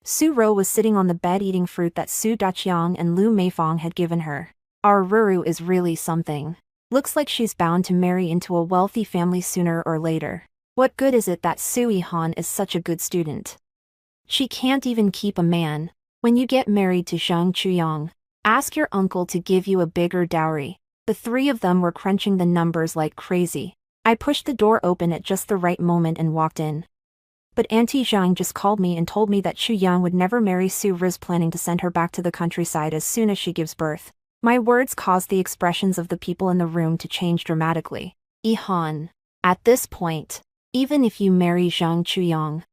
Su-ro was sitting on the bed eating fruit that Su Daqiang and Lu Meifang had given her. Our Ruru is really something. Looks like she's bound to marry into a wealthy family sooner or later. What good is it that Su Ihan is such a good student? She can't even keep a man. When you get married to Zhang Chuyang, ask your uncle to give you a bigger dowry. The three of them were crunching the numbers like crazy. I pushed the door open at just the right moment and walked in. But Auntie Zhang just called me and told me that Chu Yang would never marry Su Riz, planning to send her back to the countryside as soon as she gives birth. My words caused the expressions of the people in the room to change dramatically. Han. At this point, even if you marry Zhang Chuyang,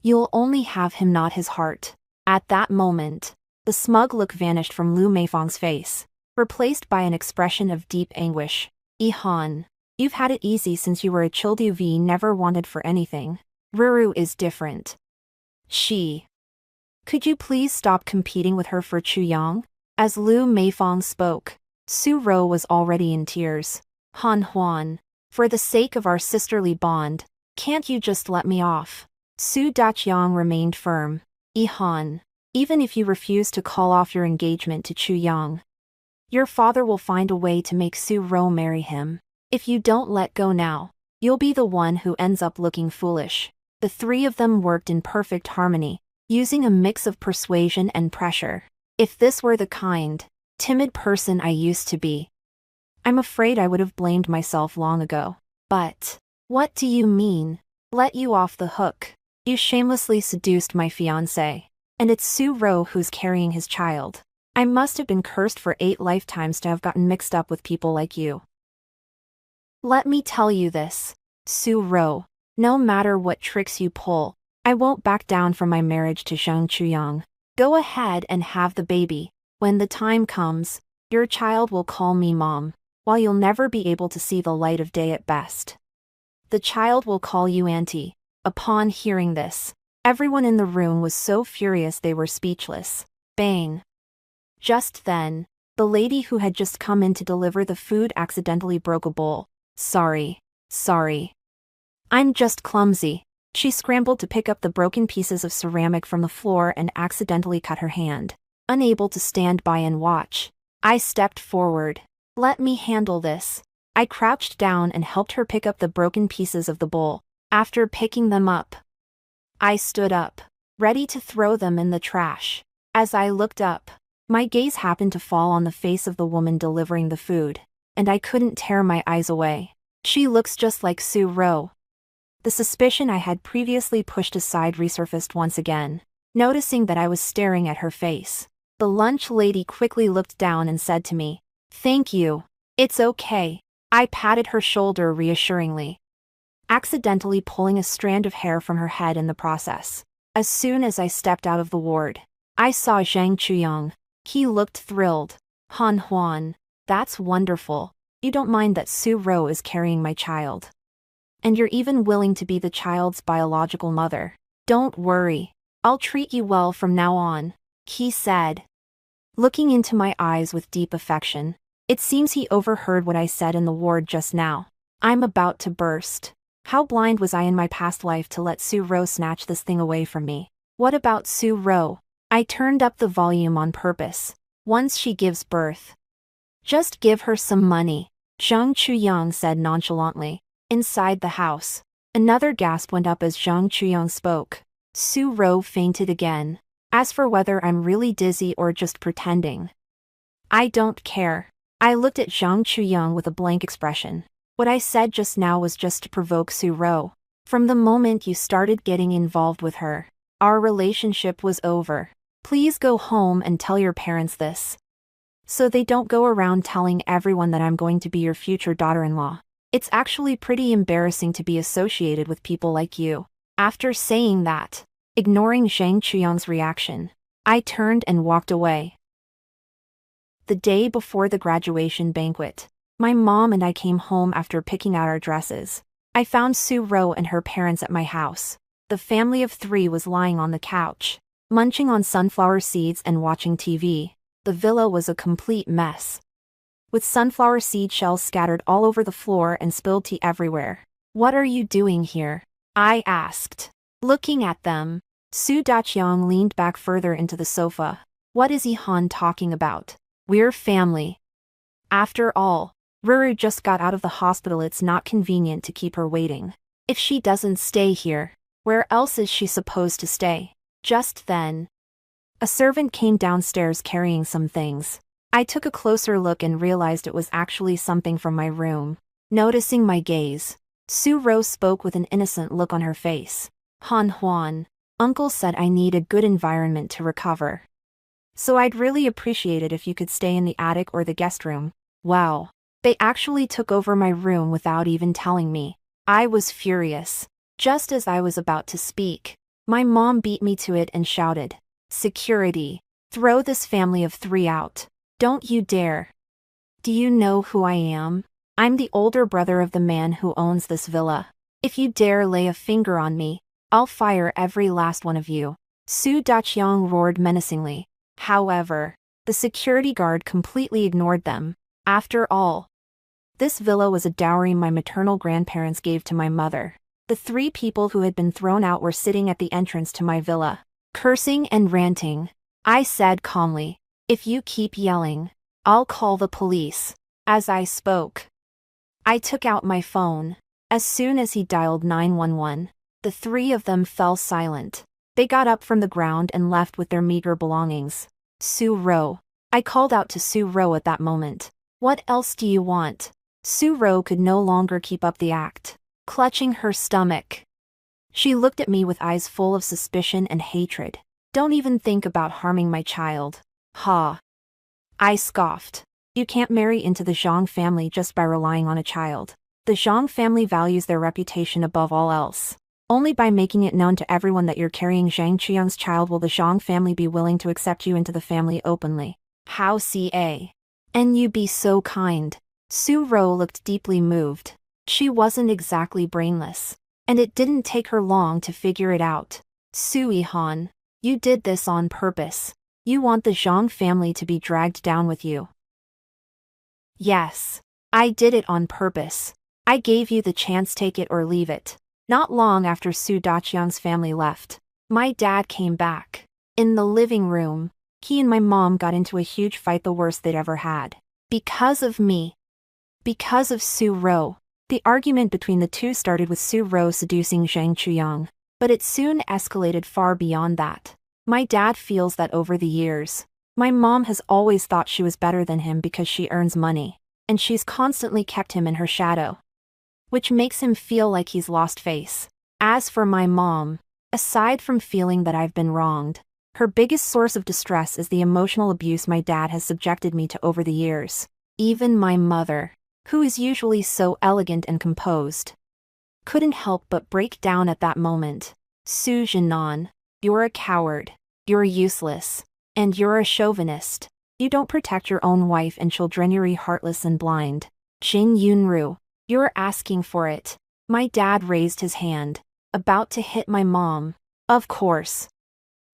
you'll only have him, not his heart. At that moment, the smug look vanished from Lu Meifang's face, replaced by an expression of deep anguish. Han, you've had it easy since you were a child. You've never wanted for anything. Ruru is different. Could you please stop competing with her for Chu Yang? As Lu Meifang spoke, Su Ro was already in tears. Han Huan, for the sake of our sisterly bond, can't you just let me off? Su Daqiang remained firm. Han, even if you refuse to call off your engagement to Chu Yang, your father will find a way to make Su Ro marry him. If you don't let go now, you'll be the one who ends up looking foolish. The three of them worked in perfect harmony, using a mix of persuasion and pressure. If this were the kind, timid person I used to be, I'm afraid I would have blamed myself long ago. But, what do you mean? Let you off the hook? You shamelessly seduced my fiancé. And it's Su Ro who's carrying his child. I must have been cursed for 8 lifetimes to have gotten mixed up with people like you. Let me tell you this, Su Ro. No matter what tricks you pull, I won't back down from my marriage to Zhang Chuyang. Go ahead and have the baby. When the time comes, your child will call me mom, while you'll never be able to see the light of day at best. The child will call you auntie. Upon hearing this, everyone in the room was so furious they were speechless. Bang! Just then, the lady who had just come in to deliver the food accidentally broke a bowl. Sorry. I'm just clumsy. She scrambled to pick up the broken pieces of ceramic from the floor and accidentally cut her hand. Unable to stand by and watch, I stepped forward. Let me handle this. I crouched down and helped her pick up the broken pieces of the bowl. After picking them up, I stood up, ready to throw them in the trash. As I looked up, my gaze happened to fall on the face of the woman delivering the food, and I couldn't tear my eyes away. She looks just like Su Ro. The suspicion I had previously pushed aside resurfaced once again. Noticing that I was staring at her face, the lunch lady quickly looked down and said to me, "Thank you. It's okay." I patted her shoulder reassuringly, accidentally pulling a strand of hair from her head in the process. As soon as I stepped out of the ward, I saw Zhang Chuyang. He looked thrilled. Han Huan, that's wonderful. You don't mind that Su Ro is carrying my child. And you're even willing to be the child's biological mother. Don't worry. I'll treat you well from now on, he said, looking into my eyes with deep affection. It seems he overheard what I said in the ward just now. I'm about to burst. How blind was I in my past life to let Su Ro snatch this thing away from me? What about Su Ro? I turned up the volume on purpose. Once she gives birth, just give her some money, Zhang Chuyang said nonchalantly. Inside the house, another gasp went up as Zhang Chuyang spoke. Su Ro fainted again. As for whether I'm really dizzy or just pretending, I don't care. I looked at Zhang Chuyang with a blank expression. What I said just now was just to provoke Su Ro. From the moment you started getting involved with her, our relationship was over. Please go home and tell your parents this, so they don't go around telling everyone that I'm going to be your future daughter-in-law. It's actually pretty embarrassing to be associated with people like you. After saying that, ignoring Zhang Chuyang's reaction, I turned and walked away. The day before the graduation banquet, my mom and I came home after picking out our dresses. I found Su Ro and her parents at my house. The family of 3 was lying on the couch, munching on sunflower seeds and watching TV. The villa was a complete mess, with sunflower seed shells scattered all over the floor and spilled tea everywhere. What are you doing here? I asked. Looking at them, Su Daqiang leaned back further into the sofa. What is Han talking about? We're family. After all, Ruru just got out of the hospital. It's not convenient to keep her waiting. If she doesn't stay here, where else is she supposed to stay? Just then, a servant came downstairs carrying some things. I took a closer look and realized it was actually something from my room. Noticing my gaze, Su Ro spoke with an innocent look on her face. Juan. Uncle said I need a good environment to recover. So I'd really appreciate it if you could stay in the attic or the guest room. Wow. They actually took over my room without even telling me. I was furious. Just as I was about to speak, my mom beat me to it and shouted, "Security! Throw this family of 3 out. Don't you dare. Do you know who I am? I'm the older brother of the man who owns this villa. If you dare lay a finger on me, I'll fire every last one of you." Su Daqiang roared menacingly. However, the security guard completely ignored them. After all, this villa was a dowry my maternal grandparents gave to my mother. The 3 people who had been thrown out were sitting at the entrance to my villa, cursing and ranting. I said calmly, "If you keep yelling, I'll call the police." As I spoke, I took out my phone. As soon as he dialed 911, the 3 of them fell silent. They got up from the ground and left with their meager belongings. Su Ro. I called out to Su Ro at that moment. "What else do you want?" Su Ro could no longer keep up the act, clutching her stomach. She looked at me with eyes full of suspicion and hatred. "Don't even think about harming my child." Ha! I scoffed. "You can't marry into the Zhang family just by relying on a child. The Zhang family values their reputation above all else. Only by making it known to everyone that you're carrying Zhang Qiang's child will the Zhang family be willing to accept you into the family openly. How can you be so kind?" Su Ro looked deeply moved. She wasn't exactly brainless, and it didn't take her long to figure it out. "Sui Han, you did this on purpose. You want the Zhang family to be dragged down with you." "Yes, I did it on purpose. I gave you the chance, take it or leave it." Not long after Su Daqiang's family left, my dad came back. In the living room, he and my mom got into a huge fight, the worst they'd ever had. Because of me. Because of Su Ro. The argument between the two started with Su Ro seducing Zhang Chuyang, but it soon escalated far beyond that. My dad feels that over the years, my mom has always thought she was better than him because she earns money, and she's constantly kept him in her shadow, which makes him feel like he's lost face. As for my mom, aside from feeling that I've been wronged, her biggest source of distress is the emotional abuse my dad has subjected me to over the years. Even my mother, who is usually so elegant and composed, couldn't help but break down at that moment. "Su Jinan, you're a coward, you're useless, and you're a chauvinist. You don't protect your own wife and children, you're heartless and blind. Jin Yunru, you're asking for it." My dad raised his hand, about to hit my mom. Of course.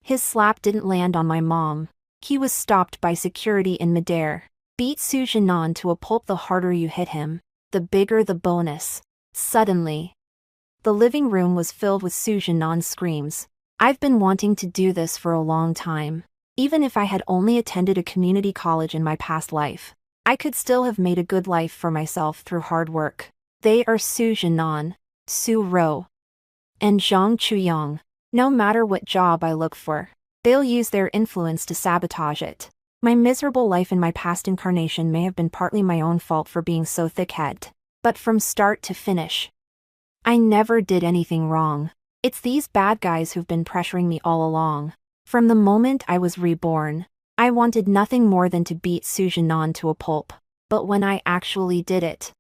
His slap didn't land on my mom. He was stopped by security in midair. "Beat Su Jinan to a pulp, the harder you hit him, the bigger the bonus." Suddenly, the living room was filled with Su Jinan's screams. I've been wanting to do this for a long time. Even if I had only attended a community college in my past life, I could still have made a good life for myself through hard work. They are Su Jinan, Su Ro, and Zhang Chuyang. No matter what job I look for, they'll use their influence to sabotage it. My miserable life in my past incarnation may have been partly my own fault for being so thick-headed, but from start to finish, I never did anything wrong. It's these bad guys who've been pressuring me all along. From the moment I was reborn, I wanted nothing more than to beat Su Jinan to a pulp. But when I actually did it,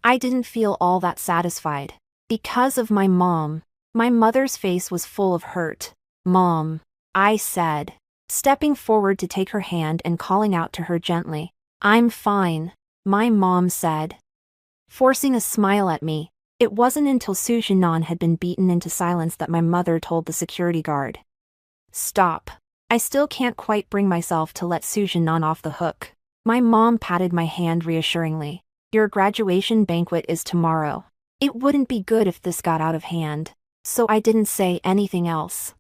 I didn't feel all that satisfied. Because of my mom. My mother's face was full of hurt. "Mom," I said, stepping forward to take her hand and calling out to her gently. "I'm fine," my mom said, forcing a smile at me. It wasn't until Su Jinan had been beaten into silence that my mother told the security guard. "Stop. I still can't quite bring myself to let Su Jinan off the hook." My mom patted my hand reassuringly. "Your graduation banquet is tomorrow. It wouldn't be good if this got out of hand." So I didn't say anything else.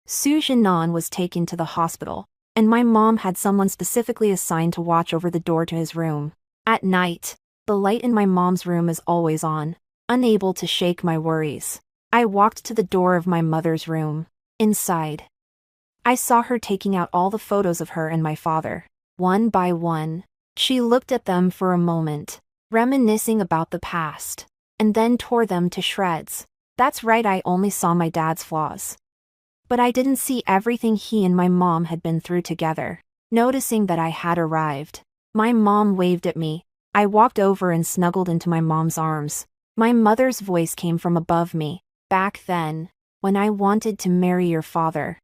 Su Jinan was taken to the hospital, and my mom had someone specifically assigned to watch over the door to his room. At night, the light in my mom's room is always on. Unable to shake my worries, I walked to the door of my mother's room. Inside, I saw her taking out all the photos of her and my father. One by one, she looked at them for a moment, reminiscing about the past, and then tore them to shreds. That's right, I only saw my dad's flaws. But I didn't see everything he and my mom had been through together. Noticing that I had arrived, my mom waved at me. I walked over and snuggled into my mom's arms. My mother's voice came from above me. Back then, when I wanted to marry your father,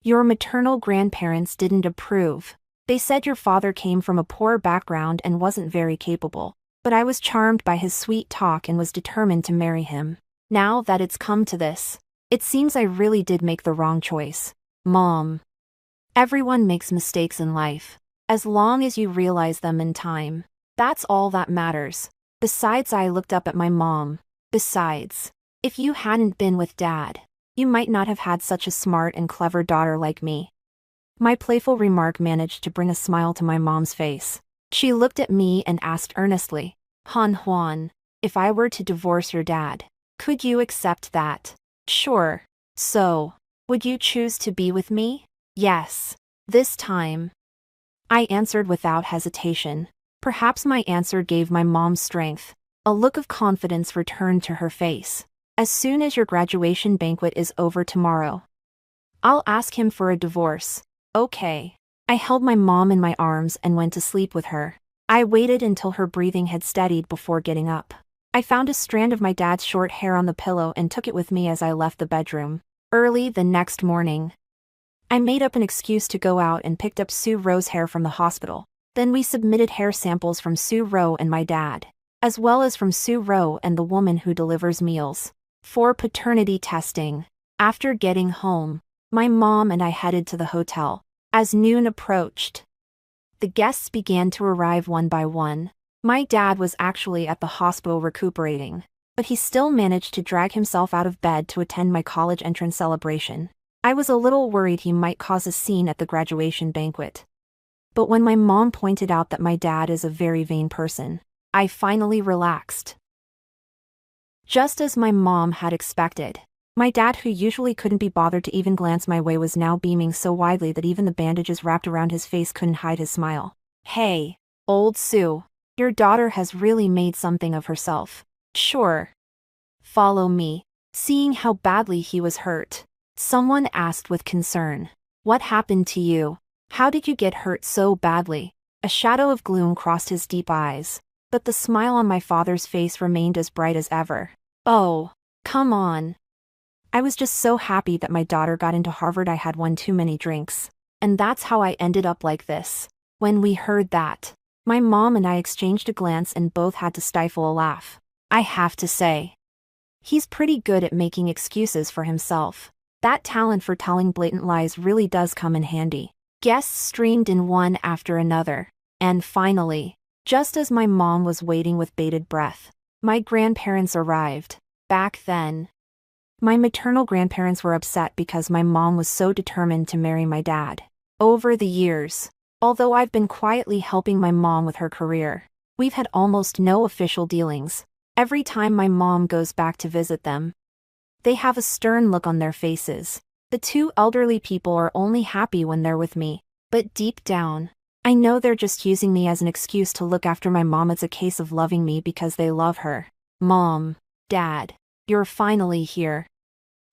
your maternal grandparents didn't approve. They said your father came from a poor background and wasn't very capable. But I was charmed by his sweet talk and was determined to marry him. Now that it's come to this, it seems I really did make the wrong choice. Mom. Everyone makes mistakes in life. As long as you realize them in time, that's all that matters. Besides, I looked up at my mom. Besides, if you hadn't been with Dad, you might not have had such a smart and clever daughter like me. My playful remark managed to bring a smile to my mom's face. She looked at me and asked earnestly, Juan, if I were to divorce your dad, could you accept that? Sure. So, would you choose to be with me? Yes. This time, I answered without hesitation. Perhaps my answer gave my mom strength. A look of confidence returned to her face. As soon as your graduation banquet is over tomorrow, I'll ask him for a divorce. Okay. I held my mom in my arms and went to sleep with her. I waited until her breathing had steadied before getting up. I found a strand of my dad's short hair on the pillow and took it with me as I left the bedroom. Early the next morning, I made up an excuse to go out and picked up Sue Rowe's hair from the hospital. Then we submitted hair samples from Sue Rowe and my dad, as well as from Sue Rowe and the woman who delivers meals, for paternity testing. After getting home, my mom and I headed to the hotel. As noon approached, the guests began to arrive one by one. My dad was actually at the hospital recuperating, but he still managed to drag himself out of bed to attend my college entrance celebration. I was a little worried he might cause a scene at the graduation banquet. But when my mom pointed out that my dad is a very vain person, I finally relaxed. Just as my mom had expected, my dad, who usually couldn't be bothered to even glance my way, was now beaming so widely that even the bandages wrapped around his face couldn't hide his smile. Hey, old Sue, your daughter has really made something of herself. Sure. Follow me. Seeing how badly he was hurt, someone asked with concern. What happened to you? How did you get hurt so badly? A shadow of gloom crossed his deep eyes, but the smile on my father's face remained as bright as ever. Oh, come on. I was just so happy that my daughter got into Harvard. I had one too many drinks, and that's how I ended up like this. When we heard that, my mom and I exchanged a glance and both had to stifle a laugh. I have to say, he's pretty good at making excuses for himself. That talent for telling blatant lies really does come in handy. Guests streamed in one after another, and finally, just as my mom was waiting with bated breath, my grandparents arrived. Back then, my maternal grandparents were upset because my mom was so determined to marry my dad. Over the years, although I've been quietly helping my mom with her career, we've had almost no official dealings. Every time my mom goes back to visit them, they have a stern look on their faces. The two elderly people are only happy when they're with me, but deep down, I know they're just using me as an excuse to look after my mom. It's a case of loving me because they love her. Mom, Dad, you're finally here,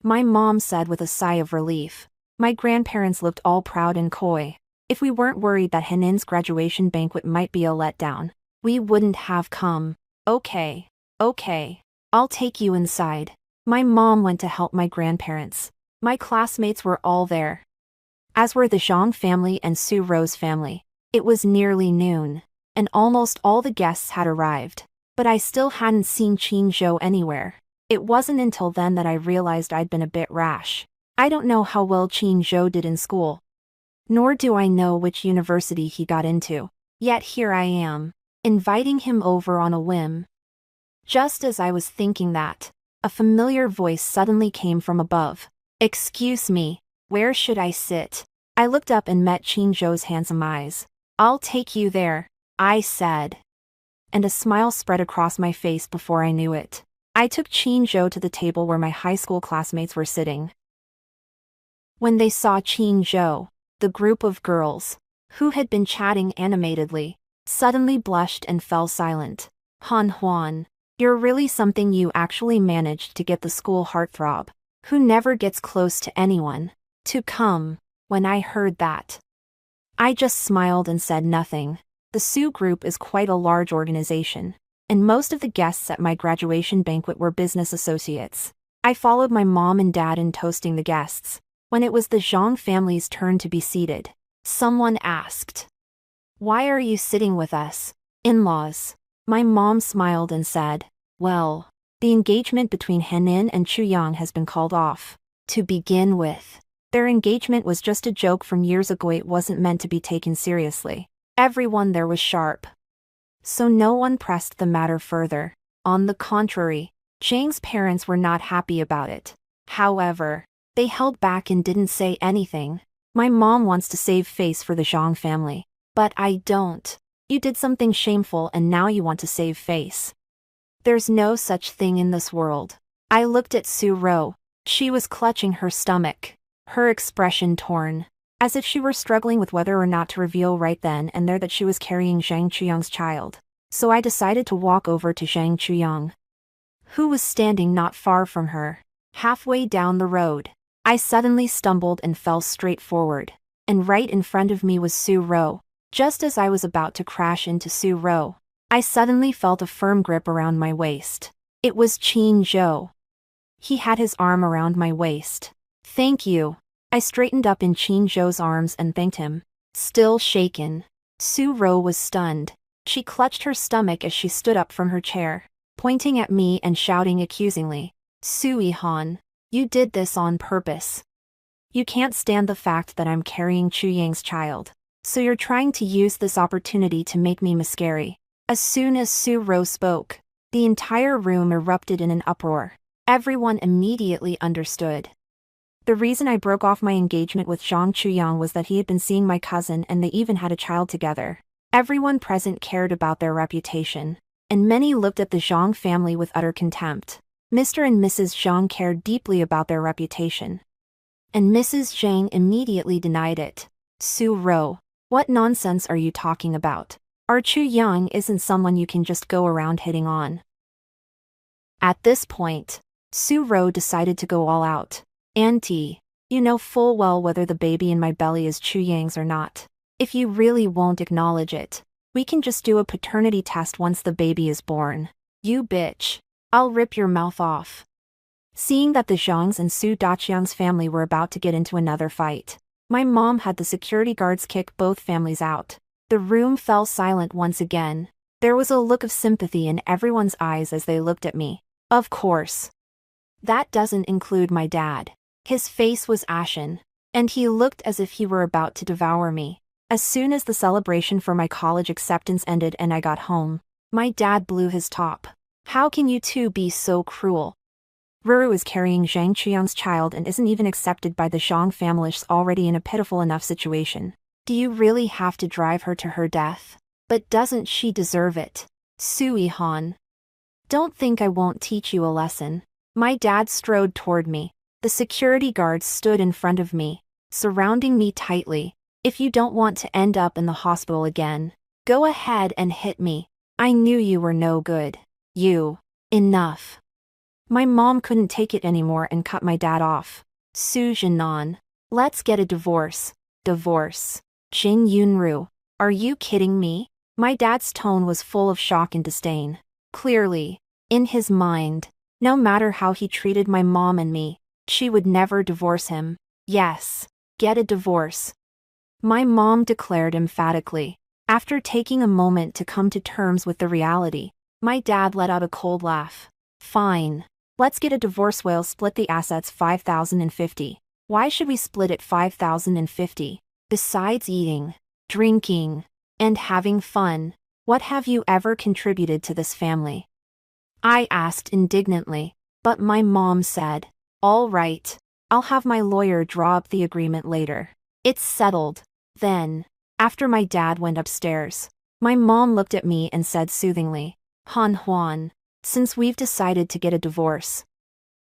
my mom said with a sigh of relief. My grandparents looked all proud and coy. If we weren't worried that Henin's graduation banquet might be a letdown, we wouldn't have come. Okay, I'll take you inside. My mom went to help my grandparents. My classmates were all there, as were the Zhang family and Sue Rowe's family. It was nearly noon, and almost all the guests had arrived, but I still hadn't seen Qin Zhou anywhere. It wasn't until then that I realized I'd been a bit rash. I don't know how well Qin Zhou did in school, nor do I know which university he got into. Yet here I am, inviting him over on a whim. Just as I was thinking that, a familiar voice suddenly came from above. Excuse me, where should I sit? I looked up and met Qin Zhou's handsome eyes. I'll take you there, I said. And a smile spread across my face before I knew it. I took Qin Zhou to the table where my high school classmates were sitting. When they saw Qin Zhou, the group of girls, who had been chatting animatedly, suddenly blushed and fell silent. Juan, You're really something. You actually managed to get the school heartthrob, who never gets close to anyone, to come. When I heard that, I just smiled and said nothing. The Sue Group is quite a large organization, and most of the guests at my graduation banquet were business associates. I followed my mom and dad in toasting the guests. When it was the Zhang family's turn to be seated, someone asked, "Why are you sitting with us, in-laws?" My mom smiled and said, "Well, the engagement between Henin and Chuyang has been called off. To begin with, their engagement was just a joke from years ago. It wasn't meant to be taken seriously." Everyone there was sharp, so no one pressed the matter further. On the contrary, Zhang's parents were not happy about it. However, they held back and didn't say anything. My mom wants to save face for the Zhang family, but I don't. You did something shameful and now you want to save face. There's no such thing in this world. I looked at Su Ro. She was clutching her stomach, her expression torn, as if she were struggling with whether or not to reveal right then and there that she was carrying Zhang Chuyang's child. So I decided to walk over to Zhang Chuyang, who was standing not far from her. Halfway down the road, I suddenly stumbled and fell straight forward, and right in front of me was Su Ro. Just as I was about to crash into Su Ro, I suddenly felt a firm grip around my waist. It was Qin Zhou. He had his arm around my waist. "Thank you." I straightened up in Qin Zhou's arms and thanked him. Still shaken, Su Ro was stunned. She clutched her stomach as she stood up from her chair, pointing at me and shouting accusingly, "Sui Han, you did this on purpose. You can't stand the fact that I'm carrying Chuyang's child, so you're trying to use this opportunity to make me miscarry." As soon as Su Ro spoke, the entire room erupted in an uproar. Everyone immediately understood. The reason I broke off my engagement with Zhang Chuyang was that he had been seeing my cousin and they even had a child together. Everyone present cared about their reputation, and many looked at the Zhang family with utter contempt. Mr. and Mrs. Zhang cared deeply about their reputation, and Mrs. Zhang immediately denied it. "Su Ro, what nonsense are you talking about? Our Chuyang isn't someone you can just go around hitting on." At this point, Su Ro decided to go all out. "Auntie, you know full well whether the baby in my belly is Chuyang's or not. If you really won't acknowledge it, we can just do a paternity test once the baby is born. You bitch. I'll rip your mouth off." Seeing that the Zhangs and Su Daqiang's family were about to get into another fight, my mom had the security guards kick both families out. The room fell silent once again. There was a look of sympathy in everyone's eyes as they looked at me. Of course, that doesn't include my dad. His face was ashen, and he looked as if he were about to devour me. As soon as the celebration for my college acceptance ended and I got home, my dad blew his top. "How can you two be so cruel? Ruru is carrying Zhang Chuyang's child and isn't even accepted by the Zhang family, already in a pitiful enough situation. Do you really have to drive her to her death? But doesn't she deserve it? Sui Han. Don't think I won't teach you a lesson." My dad strode toward me. The security guards stood in front of me, surrounding me tightly. "If you don't want to end up in the hospital again, go ahead and hit me. I knew you were no good. You. Enough." My mom couldn't take it anymore and cut my dad off. "Su Jinan. Let's get a divorce." "Divorce? Jing Yunru. Are you kidding me?" My dad's tone was full of shock and disdain. Clearly, in his mind, no matter how he treated my mom and me, she would never divorce him. "Yes, get a divorce," my mom declared emphatically. After taking a moment to come to terms with the reality, my dad let out a cold laugh. "Fine. Let's get a divorce. We'll split the assets 5,050. Why should we split it 5,050? Besides eating, drinking, and having fun, what have you ever contributed to this family?" I asked indignantly, but my mom said, "All right, I'll have my lawyer draw up the agreement later. It's settled." Then, after my dad went upstairs, my mom looked at me and said soothingly, "Han Huan, since we've decided to get a divorce,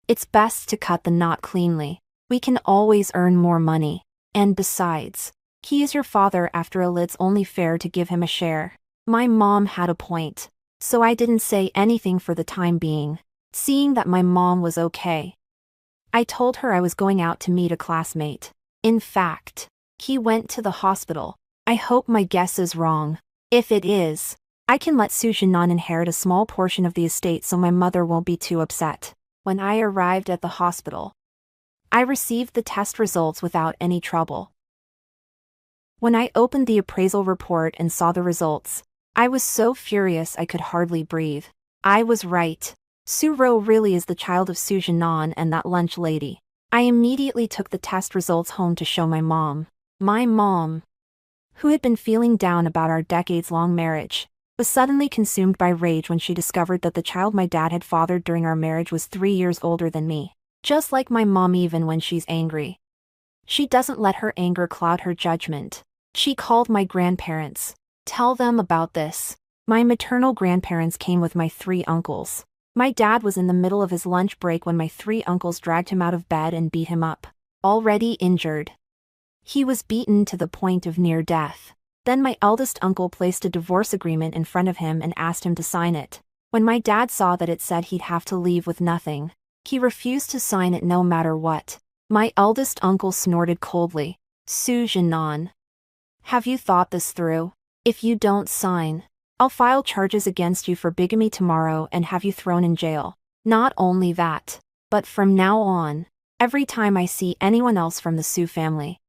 it's best to cut the knot cleanly. We can always earn more money, and besides, he is your father after all. It's only fair to give him a share." My mom had a point. so I didn't say anything for the time being. Seeing that my mom was okay, I told her I was going out to meet a classmate. In fact, he went to the hospital. I hope my guess is wrong. If it is, I can let Su Jinan inherit a small portion of the estate so my mother won't be too upset. When I arrived at the hospital, I received the test results without any trouble. When I opened the appraisal report and saw the results, I was so furious I could hardly breathe. I was right. Su Ro really is the child of Su Jinan and that lunch lady. I immediately took the test results home to show my mom. My mom, who had been feeling down about our decades-long marriage, was suddenly consumed by rage when she discovered that the child my dad had fathered during our marriage was 3 years older than me. Just like my mom, even when she's angry, she doesn't let her anger cloud her judgment. She called my grandparents. Tell them about this. My maternal grandparents came with my 3 uncles. My dad was in the middle of his lunch break when my 3 uncles dragged him out of bed and beat him up. Already injured, he was beaten to the point of near death. Then my eldest uncle placed a divorce agreement in front of him and asked him to sign it. When my dad saw that it said he'd have to leave with nothing, he refused to sign it no matter what. My eldest uncle snorted coldly. Su Jinan, have you thought this through? If you don't sign, I'll file charges against you for bigamy tomorrow and have you thrown in jail. Not only that, but from now on, every time I see anyone else from the Su family,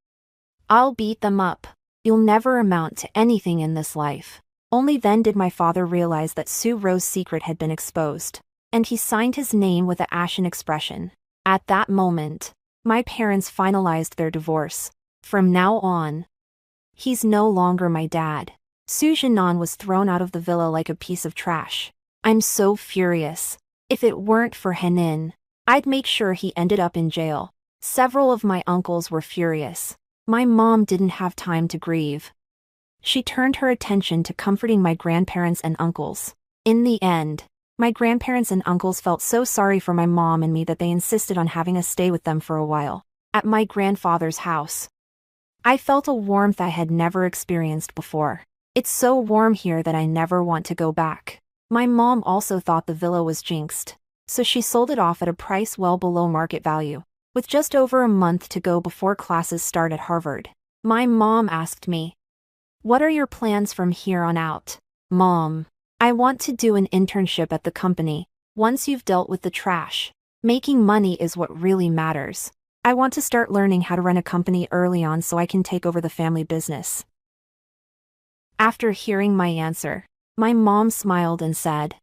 I'll beat them up. You'll never amount to anything in this life. Only then did my father realize that Su Ro's secret had been exposed, and he signed his name with an ashen expression. At that moment, my parents finalized their divorce. From now on, he's no longer my dad. Su Jinan was thrown out of the villa like a piece of trash. I'm so furious. If it weren't for Henin, I'd make sure he ended up in jail. Several of my uncles were furious. My mom didn't have time to grieve. She turned her attention to comforting my grandparents and uncles. In the end, my grandparents and uncles felt so sorry for my mom and me that they insisted on having us stay with them for a while. At my grandfather's house, I felt a warmth I had never experienced before. It's so warm here that I never want to go back. My mom also thought the villa was jinxed, so she sold it off at a price well below market value. With just over a month to go before classes start at Harvard, my mom asked me, "What are your plans from here on out?" Mom, I want to do an internship at the company. Once you've dealt with the trash, making money is what really matters. I want to start learning how to run a company early on so I can take over the family business. After hearing my answer, my mom smiled and said,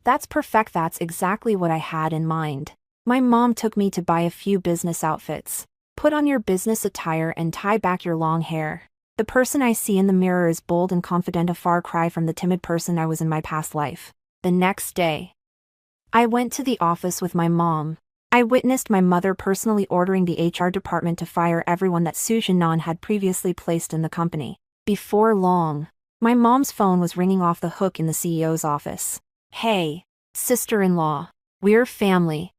"That's perfect. That's exactly what I had in mind." My mom took me to buy a few business outfits. Put on your business attire and tie back your long hair. The person I see in the mirror is bold and confident, a far cry from the timid person I was in my past life. The next day, I went to the office with my mom. I witnessed my mother personally ordering the HR department to fire everyone that Su Jinan had previously placed in the company. Before long, my mom's phone was ringing off the hook in the CEO's office. "Hey, sister-in-law, we're family.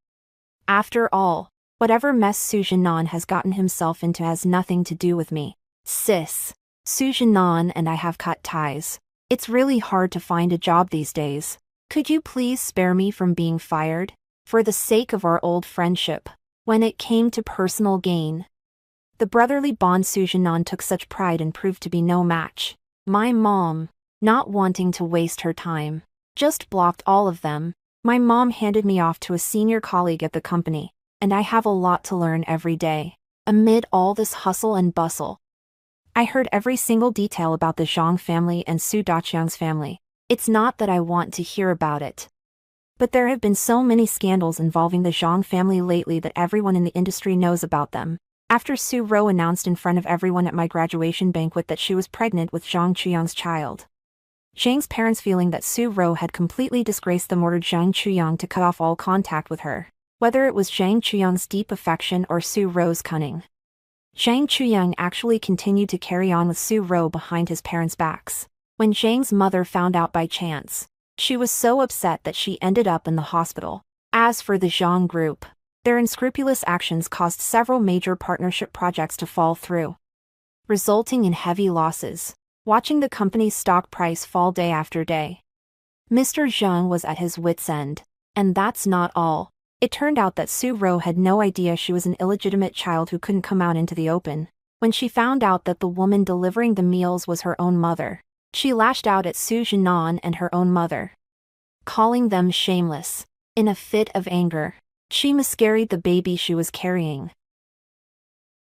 After all, whatever mess Su Jinan has gotten himself into has nothing to do with me. Sis, Su Jinan and I have cut ties. It's really hard to find a job these days. Could you please spare me from being fired? For the sake of our old friendship." When it came to personal gain, the brotherly bond Su Jinan took such pride in proved to be no match. My mom, not wanting to waste her time, just blocked all of them. My mom handed me off to a senior colleague at the company, and I have a lot to learn every day. Amid all this hustle and bustle, I heard every single detail about the Zhang family and Su Daqiang's family. It's not that I want to hear about it, but there have been so many scandals involving the Zhang family lately that everyone in the industry knows about them. After Su Ro announced in front of everyone at my graduation banquet that she was pregnant with Zhang Chuyang's child, Zhang's parents, feeling that Su Ro had completely disgraced them, ordered Zhang Chuyang to cut off all contact with her. Whether it was Zhang Chuyang's deep affection or Su Ro's cunning, Zhang Chuyang actually continued to carry on with Su Ro behind his parents' backs. When Zhang's mother found out by chance, she was so upset that she ended up in the hospital. As for the Zhang group, their unscrupulous actions caused several major partnership projects to fall through, resulting in heavy losses. Watching the company's stock price fall day after day, Mr. Zhang was at his wit's end. And that's not all. It turned out that Su Ro had no idea she was an illegitimate child who couldn't come out into the open. When she found out that the woman delivering the meals was her own mother, she lashed out at Su Jinan and her own mother, calling them shameless. In a fit of anger, she miscarried the baby she was carrying.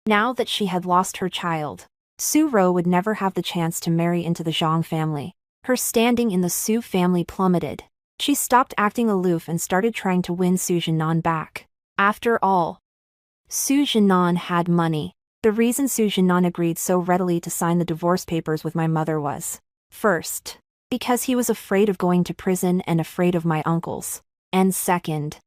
Now that she had lost her child, Su Ro would never have the chance to marry into the Zhang family. Her standing in the Su family plummeted. She stopped acting aloof and started trying to win Su Jinan back. After all, Su Jinan had money. The reason Su Jinan agreed so readily to sign the divorce papers with my mother was, first, because he was afraid of going to prison and afraid of my uncles, and second,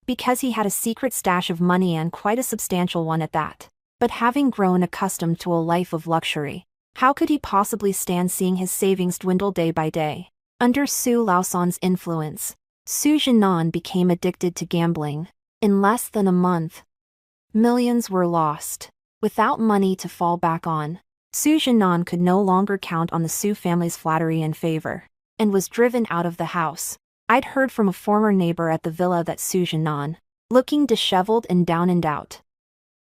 because he had a secret stash of money and quite a substantial one at that. But having grown accustomed to a life of luxury, how could he possibly stand seeing his savings dwindle day by day? Under Su Laosan's influence, Su Jinan became addicted to gambling. In less than a month, millions were lost. Without money to fall back on, Su Jinan could no longer count on the Su family's flattery and favor, and was driven out of the house. I'd heard from a former neighbor at the villa that Su Jinan, looking disheveled and down and out,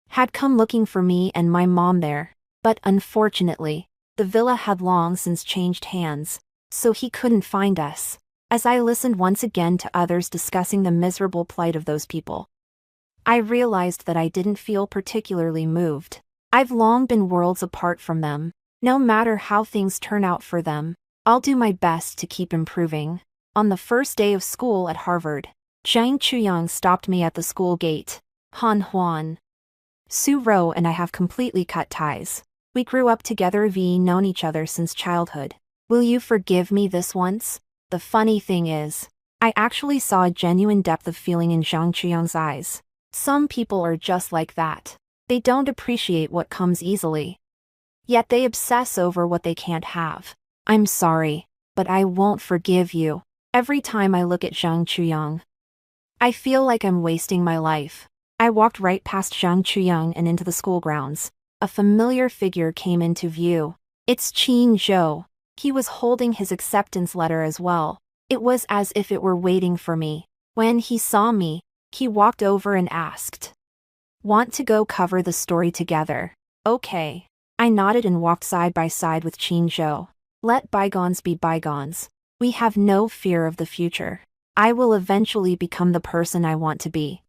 had come looking for me and my mom there, but unfortunately, the villa had long since changed hands, so he couldn't find us. As I listened once again to others discussing the miserable plight of those people, I realized that I didn't feel particularly moved. I've long been worlds apart from them. No matter how things turn out for them, I'll do my best to keep improving. On the first day of school at Harvard, Zhang Chuyang stopped me at the school gate. Han Huan, Su Ro and I have completely cut ties. We grew up together, we've known each other since childhood. Will you forgive me this once? The funny thing is, I actually saw a genuine depth of feeling in Zhang Chuyang's eyes. Some people are just like that. They don't appreciate what comes easily, yet they obsess over what they can't have. I'm sorry, but I won't forgive you. Every time I look at Zhang Chuyang, I feel like I'm wasting my life. I walked right past Zhang Chuyang and into the school grounds. A familiar figure came into view. It's Qin Zhou. He was holding his acceptance letter as well. It was as if it were waiting for me. When he saw me, he walked over and asked, "Want to go cover the story together?" Okay. I nodded and walked side by side with Qin Zhou. Let bygones be bygones. We have no fear of the future. I will eventually become the person I want to be.